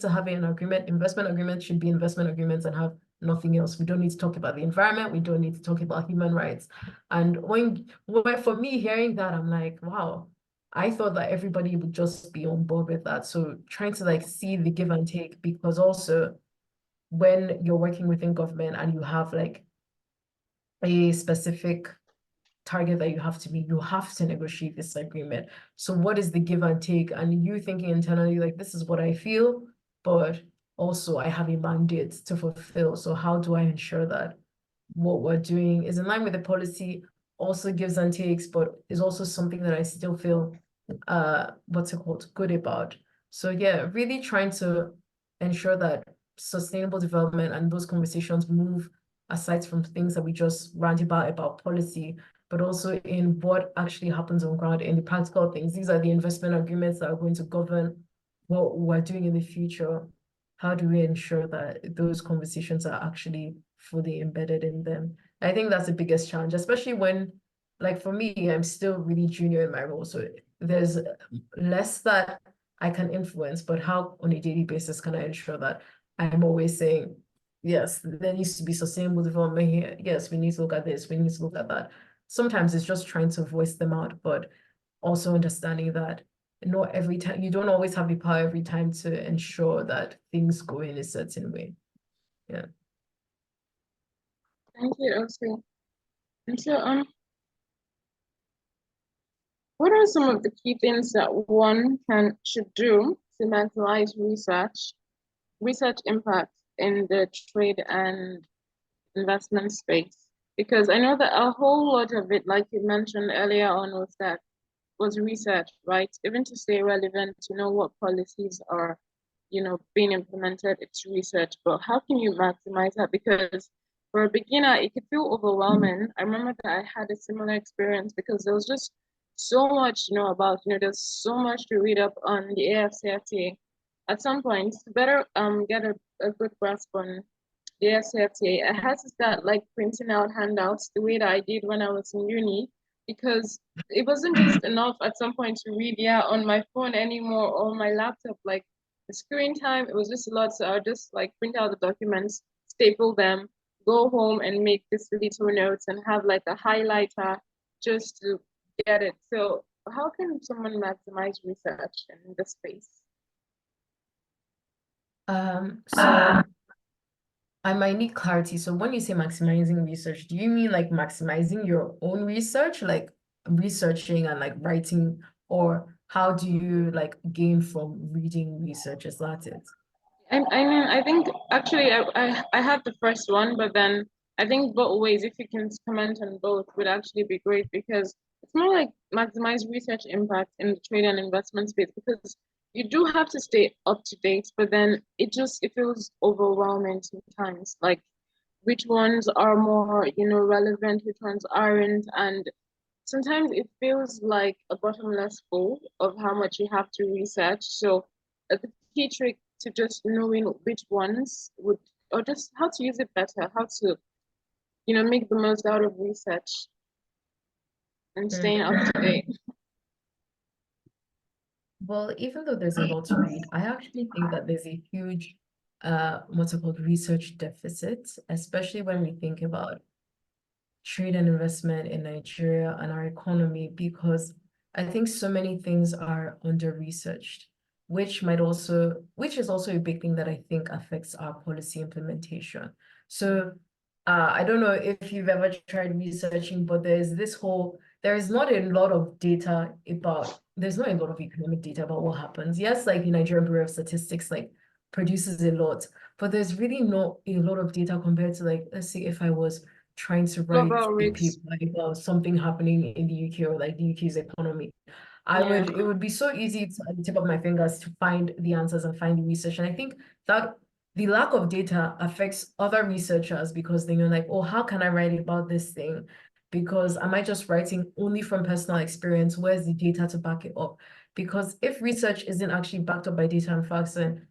to have an agreement. Investment agreements should be investment agreements and have nothing else. We don't need to talk about the environment. We don't need to talk about human rights. And when for me hearing that, I'm like, wow, I thought that everybody would just be on board with that. So trying to like see the give and take, because also when you're working within government and you have like a specific target that you have to meet, you have to negotiate this agreement. So what is the give and take? And you thinking internally, like, this is what I feel, but also I have a mandate to fulfill. So how do I ensure that what we're doing is in line with the policy, also gives and takes, but is also something that I still feel, what's it called, good about. So yeah, really trying to ensure that sustainable development and those conversations move aside from things that we just rant about policy, but also in what actually happens on ground in the practical things. These are the investment agreements that are going to govern what we're doing in the future. How do we ensure that those conversations are actually fully embedded in them? I think that's the biggest challenge, especially when, like for me, I'm still really junior in my role. So there's less that I can influence, but how on a daily basis can I ensure that I'm always saying, yes, there needs to be sustainable development here. Yes, we need to look at this, we need to look at that. Sometimes it's just trying to voice them out, but also understanding that not every time, you don't always have the power every time to ensure that things go in a certain way. Yeah. Thank you, Elsie. And so, what are some of the key things that one should do to maximize research impact in the trade and investment space? Because I know that a whole lot of it, like you mentioned earlier on, was research, right? Even to stay relevant, to know what policies are being implemented, it's research, but how can you maximize that? Because for a beginner, it could feel overwhelming. I remember that I had a similar experience because there was just so much, about, there's so much to read up on the AFCFTA. At some point, to better get a good grasp on the AFCFTA, I had to start like printing out handouts the way that I did when I was in uni, because it wasn't just enough at some point to read on my phone anymore or my laptop. Like the screen time, it was just a lot. So I would just like print out the documents, staple them, go home and make these little notes and have like a highlighter just to get it. So how can someone maximize research in this space? So I might need clarity. So when you say maximizing research, do you mean like maximizing your own research, like researching and like writing, or how do you like gain from reading research? Is that it? I mean, I think actually I have the first one, but then I think both ways, if you can comment on both, would actually be great, because it's more like maximize research impact in the trade and investment space, because you do have to stay up to date, but then it feels overwhelming sometimes, like which ones are more, relevant, which ones aren't, and sometimes it feels like a bottomless pool of how much you have to research. So the key trick to just knowing which ones would, or just how to use it better, how to, make the most out of research and staying up to date. Well, even though there's a lot to read, I actually think that there's a huge, what's it called, research deficit, especially when we think about trade and investment in Nigeria and our economy, because I think so many things are under-researched, which is also a big thing that I think affects our policy implementation. So I don't know if you've ever tried researching, but there is not a lot of data there's not a lot of economic data about what happens. Yes, like the Nigerian Bureau of Statistics like produces a lot, but there's really not a lot of data compared to, like, let's say if I was trying to write a paper about something happening in the UK or like the UK's economy. It would be so easy to, at the tip of my fingers, to find the answers and find the research. And I think that the lack of data affects other researchers, because they're like, oh, how can I write about this thing? Because am I just writing only from personal experience? Where's the data to back it up? Because if research isn't actually backed up by data and facts, then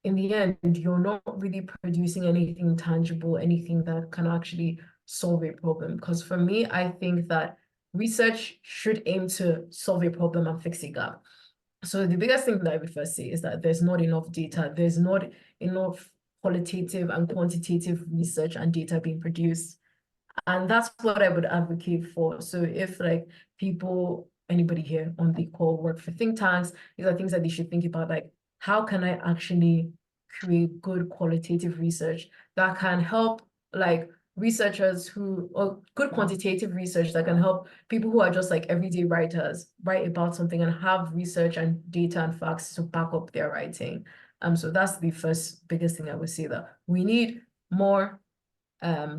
in the end, you're not really producing anything tangible, anything that can actually solve a problem. Because for me, I think that research should aim to solve a problem and fix a gap. So the biggest thing that I would first say is that there's not enough data. There's not enough qualitative and quantitative research and data being produced. And that's what I would advocate for. So if like anybody here on the call work for think tanks, these are things that they should think about, like, how can I actually create good qualitative research that can help like researchers or good quantitative research that can help people who are just like everyday writers write about something and have research and data and facts to back up their writing. So that's the first biggest thing I would say, that we need more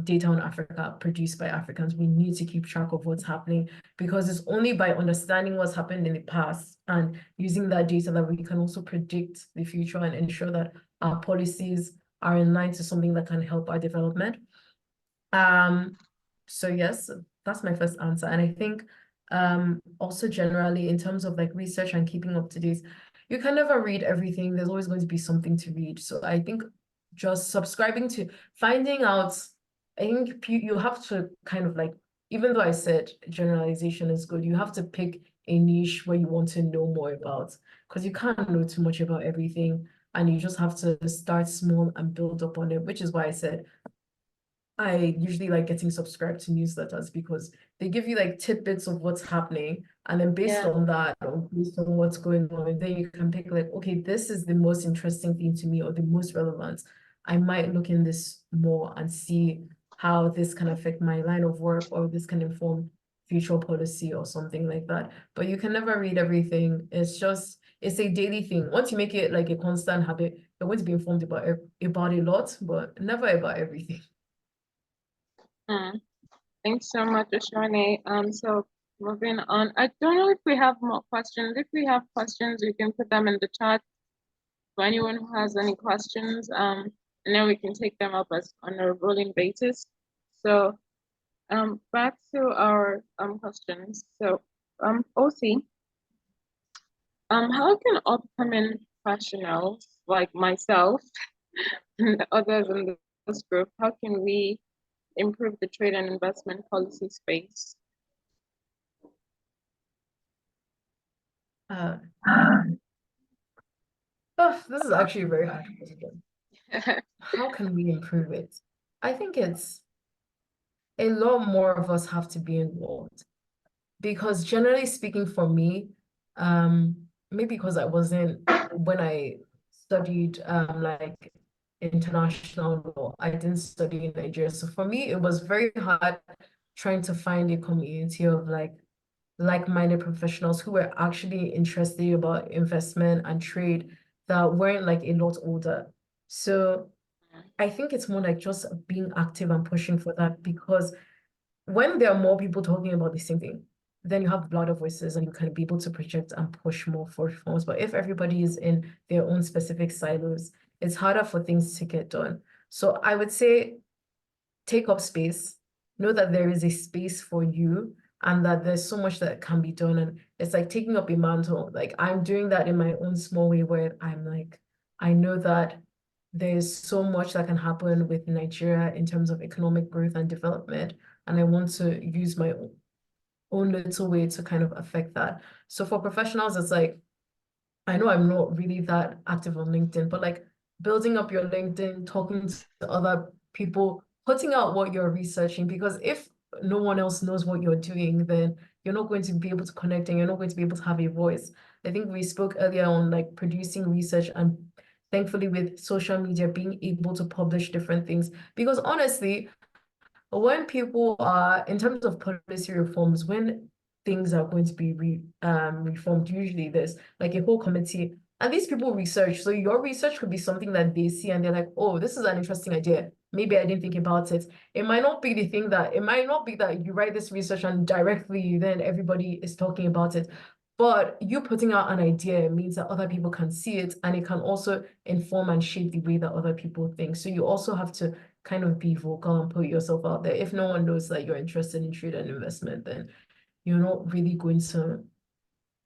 data on Africa produced by Africans. We need to keep track of what's happening, because it's only by understanding what's happened in the past and using that data that we can also predict the future and ensure that our policies are in line to something that can help our development. So yes, that's my first answer. And I think also generally in terms of like research and keeping up to date, you can never read everything. There's always going to be something to read. So I think just subscribing to finding out, I think you have to kind of like, even though I said generalization is good, you have to pick a niche where you want to know more about, because you can't know too much about everything, and you just have to start small and build up on it, which is why I said I usually like getting subscribed to newsletters, because they give you like tidbits of what's happening, and then based on that, or based on what's going on, then you can pick like, okay, this is the most interesting thing to me, or the most relevant. I might look in this more and see how this can affect my line of work, or this can inform future policy or something like that. But you can never read everything. It's a daily thing. Once you make it like a constant habit, you're going to be informed about a lot, but never about everything. Thanks so much, Osione. So moving on, I don't know if we have more questions. If we have questions, you can put them in the chat. for anyone who has any questions, and then we can take them up as on a rolling basis. So back to our questions. So OC, how can upcoming professionals like myself and others in this group, how can we improve the trade and investment policy space? This is actually a very hard question. How can we improve it? I think it's a lot more of us have to be involved, because generally speaking, for me, maybe because I wasn't, when I studied like international law, I didn't study in Nigeria. So for me, it was very hard trying to find a community of like-minded professionals who were actually interested about investment and trade that weren't like a lot older. So I think it's more like just being active and pushing for that, because when there are more people talking about the same thing, then you have louder voices and you can be able to project and push more for reforms. But if everybody is in their own specific silos, it's harder for things to get done. So I would say take up space, know that there is a space for you and that there's so much that can be done. And it's like taking up a mantle. Like I'm doing that in my own small way, where I'm like, I know that there's so much that can happen with Nigeria in terms of economic growth and development. And I want to use my own little way to kind of affect that. So for professionals, it's like, I know I'm not really that active on LinkedIn, but like building up your LinkedIn, talking to other people, putting out what you're researching, because if no one else knows what you're doing, then you're not going to be able to connect and you're not going to be able to have a voice. I think we spoke earlier on like producing research, and thankfully with social media being able to publish different things, because honestly, when people are, in terms of policy reforms, when things are going to be reformed, usually there's like a whole committee and these people research. So your research could be something that they see and they're like, oh, this is an interesting idea. Maybe I didn't think about it. It might not be that you write this research and directly then everybody is talking about it. But you putting out an idea means that other people can see it, and it can also inform and shape the way that other people think. So you also have to kind of be vocal and put yourself out there. If no one knows that you're interested in trade and investment, then you're not really going to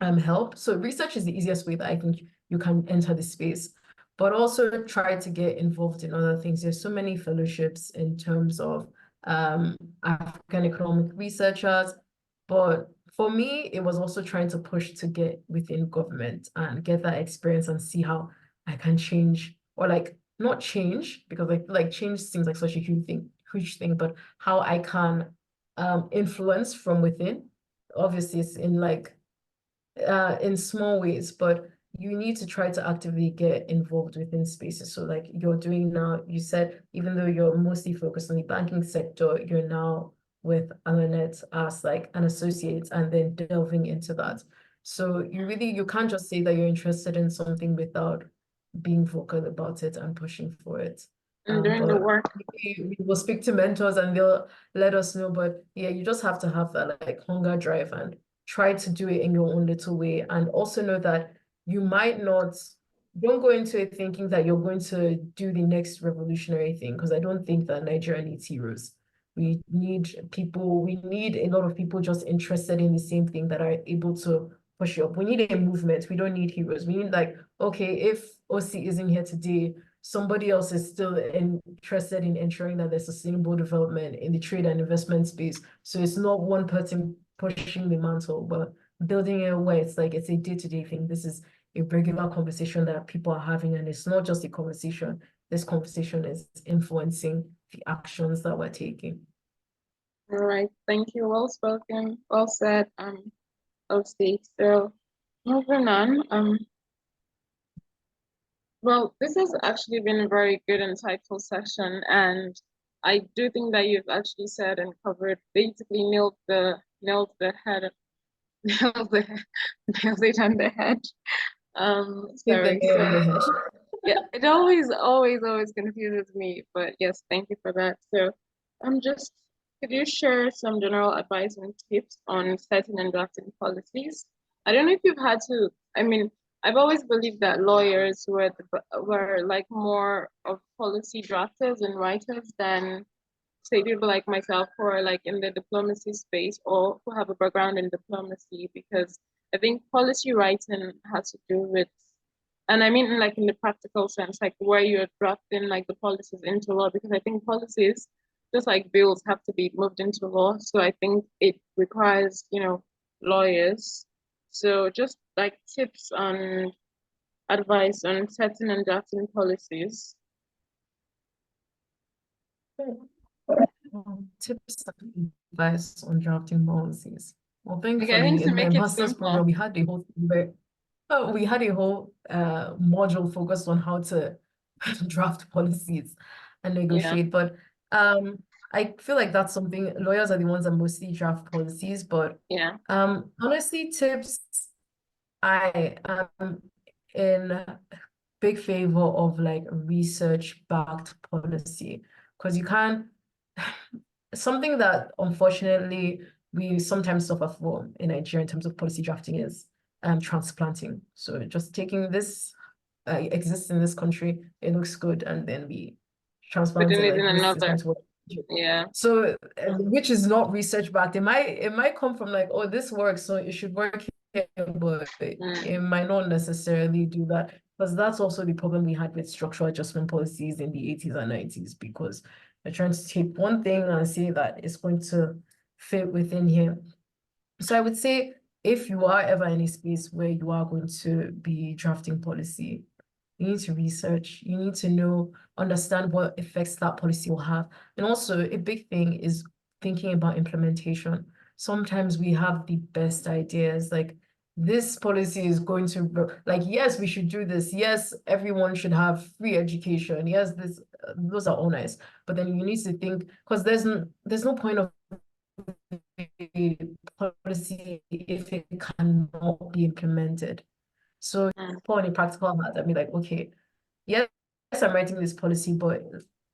help. So research is the easiest way that I think you can enter the space, but also try to get involved in other things. There's so many fellowships in terms of African economic researchers, but for me, it was also trying to push to get within government and get that experience and see how I can change, or like not change, because like change seems like such a huge thing, but how I can influence from within. Obviously, it's in like in small ways, but you need to try to actively get involved within spaces. So like you're doing now, you said, even though you're mostly focused on the banking sector, you're now with Aloinett as like an associate and then delving into that. So you can't just say that you're interested in something without being vocal about it and pushing for it. And doing the work. We will speak to mentors and they'll let us know. But yeah, you just have to have that like hunger drive and try to do it in your own little way. And also know that you might not, don't go into it thinking that you're going to do the next revolutionary thing, because I don't think that Nigeria needs heroes. We need a lot of people just interested in the same thing that are able to push you up. We need a movement. We don't need heroes. We need like, okay, if OC isn't here today, somebody else is still interested in ensuring that there's sustainable development in the trade and investment space. So it's not one person pushing the mantle, but building it where it's like it's a day-to-day thing. This is a regular conversation that people are having, and it's not just a conversation. This conversation is influencing the actions that we're taking. All right, thank you. Well spoken, well said, OC. So moving on, well, this has actually been a very good, insightful session, and I do think that you've actually said and covered, basically nailed it on the head. Sorry. Yeah, it always confuses me, but yes, thank you for that. So, could you share some general advice and tips on setting and drafting policies? I don't know if you've had to, I've always believed that lawyers were like more of policy drafters and writers than say people like myself who are like in the diplomacy space or who have a background in diplomacy, because I think policy writing has to do with, and I mean like in the practical sense, like where you're drafting like the policies into law, because I think policies, just like bills, have to be moved into law. So I think it requires, lawyers. So just like tips on advice on setting and drafting policies. Tips and advice on drafting policies. Well, Okay, I think thankfully, to in my make it master's program, simple. we had a whole module focused on how to draft policies and negotiate. But I feel like that's something lawyers are the ones that mostly draft policies. But Yeah. honestly, tips, I am in big favor of like research-backed policy, because you can't. Something that unfortunately we sometimes suffer for in Nigeria in terms of policy drafting is transplanting. So just taking this exists in this country, it looks good, and then we transplant Putting it it like in this is another. going to work. Yeah. So which is not research backed. It might come from like, oh, this works, so it should work here, but it might not necessarily do that. Because that's also the problem we had with structural adjustment policies in the 80s and 90s, because they're trying to take one thing and say that it's going to fit within here. So I would say if you are ever in a space where you are going to be drafting policy, you need to research, you need to understand what effects that policy will have. And also a big thing is thinking about implementation. Sometimes we have the best ideas, like this policy is going to, like, yes, we should do this. Yes, everyone should have free education. Yes, those are all nice. But then you need to think, because there's no point of a policy if it cannot be implemented. So put on a practical hat and be like, okay, yes, I'm writing this policy, but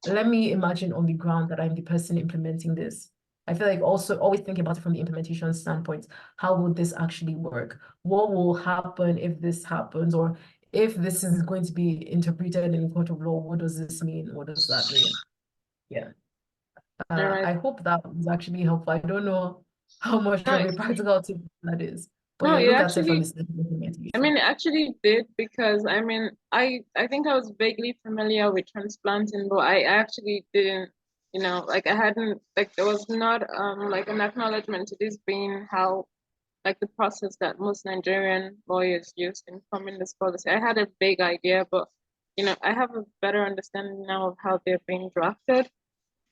let me imagine on the ground that I'm the person implementing this. I feel like also always thinking about it from the implementation standpoint. How will this actually work? What will happen if this happens? Or if this is going to be interpreted in a court of law, what does this mean? What does that mean? Yeah. Right. I hope that was actually helpful. I don't know how much of a practical tip that is, but No, yeah, it look at it from actually, the implementation. I mean, it actually did, because I mean, I think I was vaguely familiar with transplanting, but I actually didn't, like I hadn't, like there was not like an acknowledgement to this being how, like the process that most Nigerian lawyers use in forming this policy. I had a vague idea, but I have a better understanding now of how they're being drafted.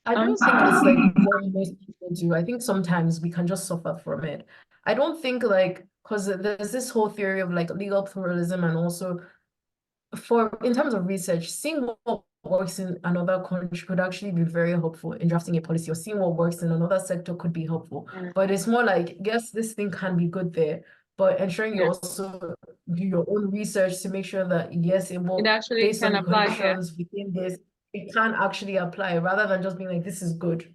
I don't think it's like what most people do. I think sometimes we can just suffer from it. I don't think like, because there's this whole theory of like legal pluralism, and also in terms of research, seeing what works in another country could actually be very helpful in drafting a policy, or seeing what works in another sector could be helpful. But it's more like, yes, this thing can be good there, but ensuring you also do your own research to make sure that yes, it will, actually based on can the apply conditions within this, it can actually apply, rather than just being like, this is good,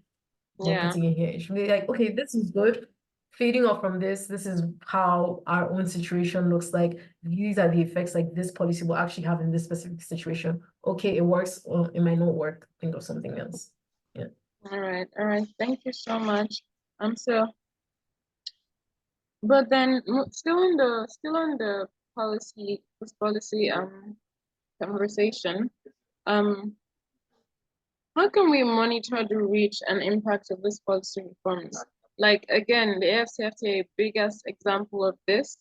we're putting it here. It should be like, okay, this is good. Feeding off from this is how our own situation looks like. These are the effects like this policy will actually have in this specific situation. Okay, it works, or it might not work. Think of something else. Yeah. All right. Thank you so much. But then still on the policy conversation, how can we monitor the reach and impact of this policy reforms? Like again, the AFCFTA, biggest example of this,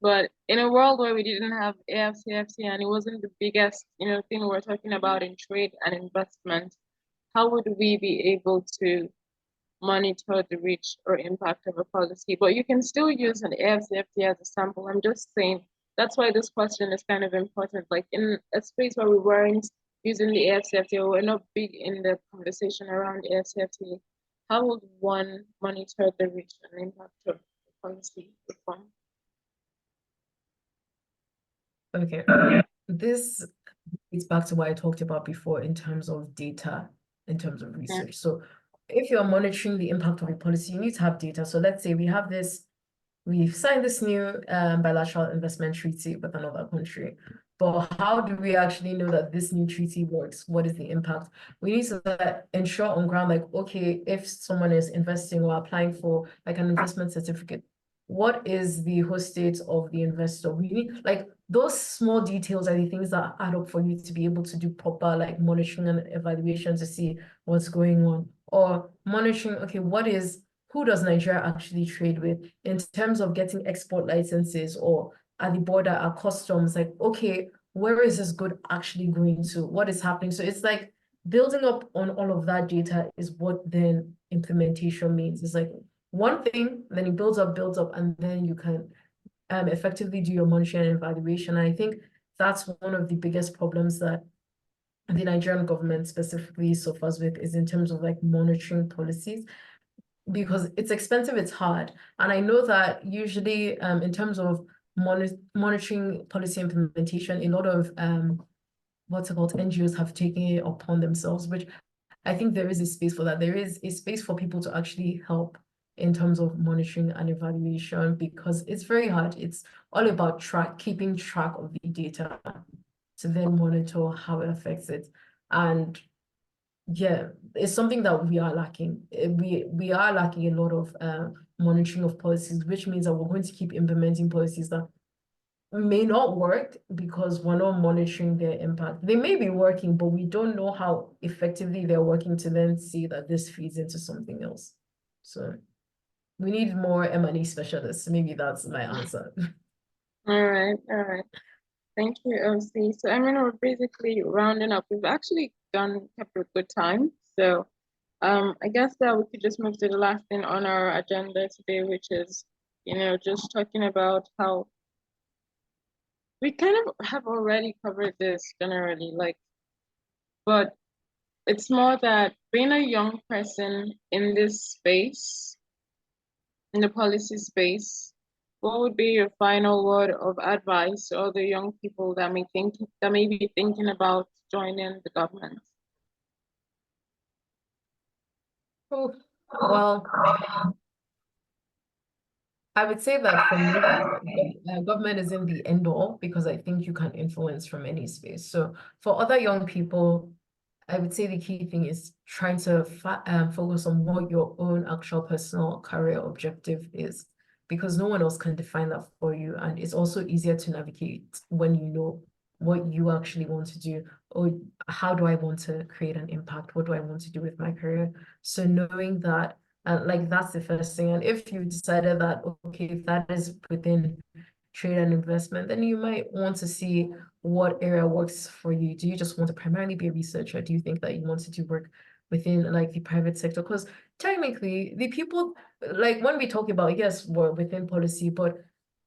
but in a world where we didn't have AFCFTA and it wasn't the biggest, thing we're talking about in trade and investment, how would we be able to monitor the reach or impact of a policy? But you can still use an AFCFTA as a sample. I'm just saying that's why this question is kind of important. Like in a space where we weren't using the AFCFTA, we're not big in the conversation around AFCFTA. How would one monitor the reach and impact of the policy reform? Okay. This gets back to what I talked about before in terms of data, in terms of research. So if you're monitoring the impact of a policy, you need to have data. So let's say we have this we've signed this new bilateral investment treaty with another country. But how do we actually know that this new treaty works? What is the impact? We need to ensure on ground, like, okay, if someone is investing or applying for like an investment certificate, what is the host state of the investor? We need like those small details are the things that add up for you to be able to do proper like monitoring and evaluation to see what's going on. Or monitoring, okay, who does Nigeria actually trade with in terms of getting export licenses or at the border, at customs, like, okay, where is this good actually going to? What is happening? So it's like building up on all of that data is what then implementation means. It's like one thing, then it builds up, and then you can effectively do your monitoring and evaluation. And I think that's one of the biggest problems that the Nigerian government specifically suffers with is in terms of like monitoring policies, because it's expensive, it's hard. And I know that usually in terms of monitoring policy implementation, a lot of NGOs have taken it upon themselves, which I think there is a space for that. There is a space for people to actually help in terms of monitoring and evaluation, because it's very hard. It's all about keeping track of the data to then monitor how it affects it. And yeah, it's something that we are lacking. We are lacking a lot of monitoring of policies, which means that we're going to keep implementing policies that may not work because we're not monitoring their impact. They may be working, but we don't know how effectively they're working to then see that this feeds into something else. So we need more M&E specialists. Maybe that's my answer. All right. Thank you, OC. So I mean, we're basically rounding up. We've actually kept a good time. So I guess that we could just move to the last thing on our agenda today, which is, just talking about how we kind of have already covered this generally, but it's more that being a young person in this space, in the policy space, what would be your final word of advice to other young people that may be thinking about joining the government? Oh, well, I would say that for me, government isn't the end all, because I think you can influence from any space. So for other young people, I would say the key thing is trying to focus on what your own actual personal career objective is, because no one else can define that for you. And it's also easier to navigate when you know what you actually want to do, or how do I want to create an impact? What do I want to do with my career? So knowing that, like, that's the first thing. And if you decided that, okay, if that is within trade and investment, then you might want to see what area works for you. Do you just want to primarily be a researcher? Do you think that you want to do work within like the private sector? Because technically the people, like when we talk about, yes, we're within policy, but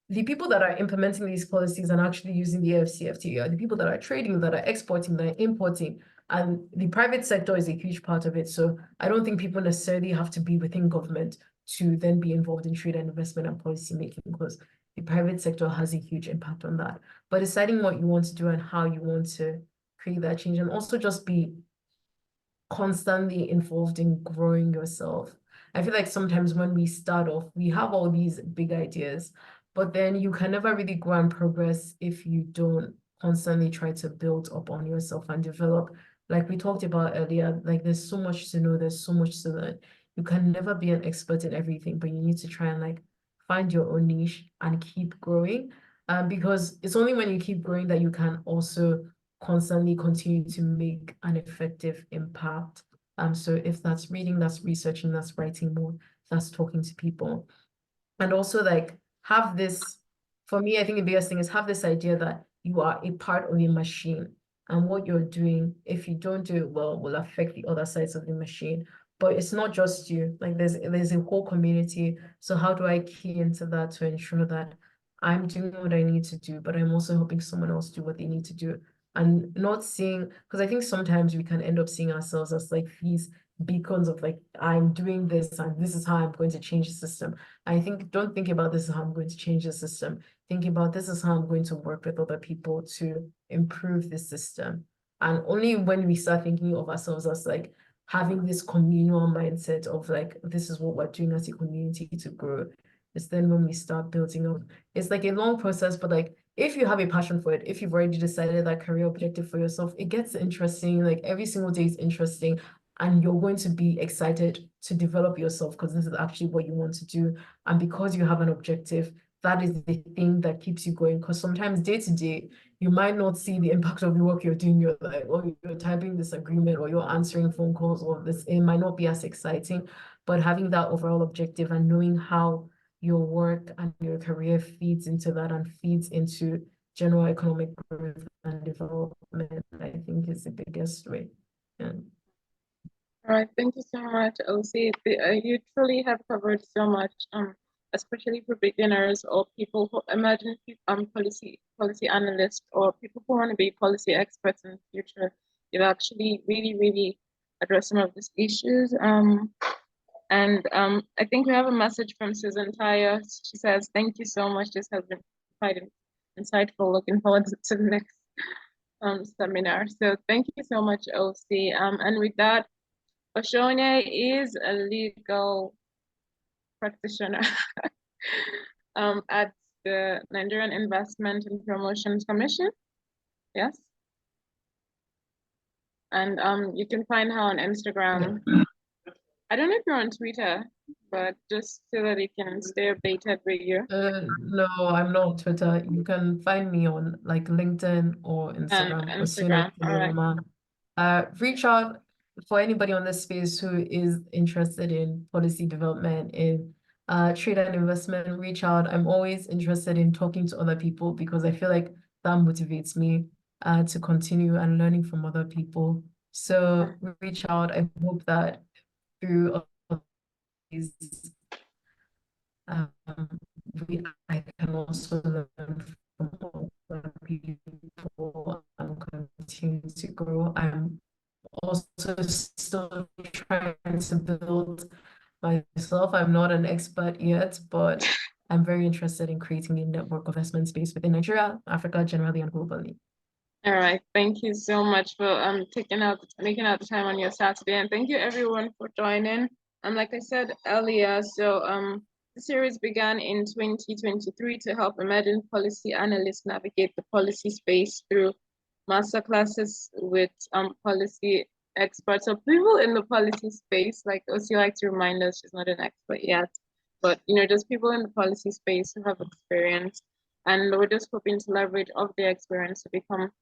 the people that are implementing these policies and actually using the AFCFTA are the people that are trading, that are exporting, that are importing, and the private sector is a huge part of it. So I don't think people necessarily have to be within government to then be involved in trade and investment and policy making, because the private sector has a huge impact on that. But deciding what you want to do and how you want to create that change, and also just be constantly involved in growing yourself. I feel like sometimes when we start off, we have all these big ideas, but then you can never really grow and progress if you don't constantly try to build up on yourself and develop. Like we talked about earlier, like there's so much to know, there's so much to learn. You can never be an expert in everything, but you need to try and like find your own niche and keep growing. Because it's only when you keep growing that you can also constantly continue to make an effective impact. So if that's reading, that's researching, that's writing more, that's talking to people. And also like have this, for me, I think the biggest thing is have this idea that you are a part of a machine, and what you're doing, if you don't do it well, will affect the other sides of the machine. But it's not just you, like there's a whole community. So how do I key into that to ensure that I'm doing what I need to do, but I'm also helping someone else do what they need to do? And not seeing, because I think sometimes we can end up seeing ourselves as like these beacons of like, I'm doing this and this is how I'm going to change the system. I think, don't think about this is how I'm going to change the system. Think about this is how I'm going to work with other people to improve the system. And only when we start thinking of ourselves as like having this communal mindset of like, this is what we're doing as a community to grow, it's then when we start building up. It's like a long process, but like if you have a passion for it, if you've already decided that career objective for yourself, it gets interesting. Like every single day is interesting, and you're going to be excited to develop yourself because this is actually what you want to do. And because you have an objective, that is the thing that keeps you going. Because sometimes day to day, you might not see the impact of the work you're doing. You're like, oh, you're typing this agreement or you're answering phone calls or this, it might not be as exciting, but having that overall objective and knowing how your work and your career feeds into that and feeds into general economic growth and development, I think is the biggest way. Yeah. All right, thank you so much, Osi. You truly have covered so much, especially for beginners or people who imagine policy analysts or people who want to be policy experts in the future. You've actually really addressed some of these issues. I think we have a message from Susan Tyre. She says, "Thank you so much. This has been quite insightful. Looking forward to the next seminar." So thank you so much, Osi. And with that, Osione is a legal practitioner at the Nigerian Investment and Promotion Commission. Yes. And you can find her on Instagram. I don't know if you're on Twitter, but just so that you can stay updated with you. No, I'm not on Twitter. You can find me on like LinkedIn or Instagram. Instagram. Osione Oseni-Elamah. Reach out for anybody on this space who is interested in policy development, in trade and investment. Reach out. I'm always interested in talking to other people because I feel like that motivates me to continue and learning from other people. So reach out. I hope that through all these I can also learn from other people and continue to grow. I'm also still trying to build myself. I'm not an expert yet, but I'm very interested in creating a network of investment space within Nigeria, Africa generally, and globally. All right, thank you so much for making out the time on your Saturday, and thank you everyone for joining. Like I said earlier, so the series began in 2023 to help emerging policy analysts navigate the policy space through masterclasses with policy experts or people in the policy space. Like Osi likes to remind us, she's not an expert yet, but just people in the policy space who have experience, and we're just hoping to leverage off their experience to become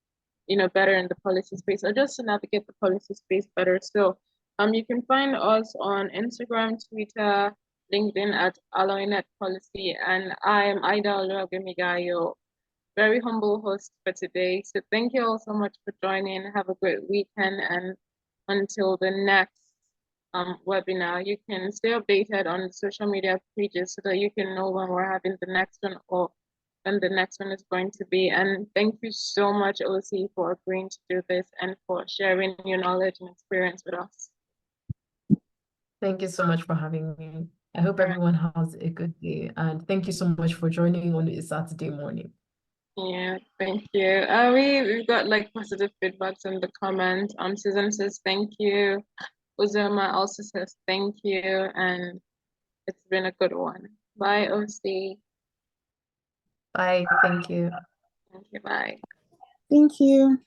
better in the policy space or just to navigate the policy space better. So you can find us on Instagram, Twitter, LinkedIn at Aloinett Policy, and I am Aida Oluwagbemiga, your very humble host for today. So thank you all so much for joining. Have a great weekend, and until the next webinar, you can stay updated on the social media pages so that you can know when we're having the next one or when the next one is going to be. And thank you so much, Osi, for agreeing to do this and for sharing your knowledge and experience with us. Thank you so much for having me. I hope everyone has a good day, and thank you so much for joining on a Saturday morning. Yeah, thank you. We've got like positive feedbacks in the comments. Susan says thank you. Uzoma also says thank you, and it's been a good one. Bye, Osi. Bye. Thank you. Thank you. Bye. Thank you.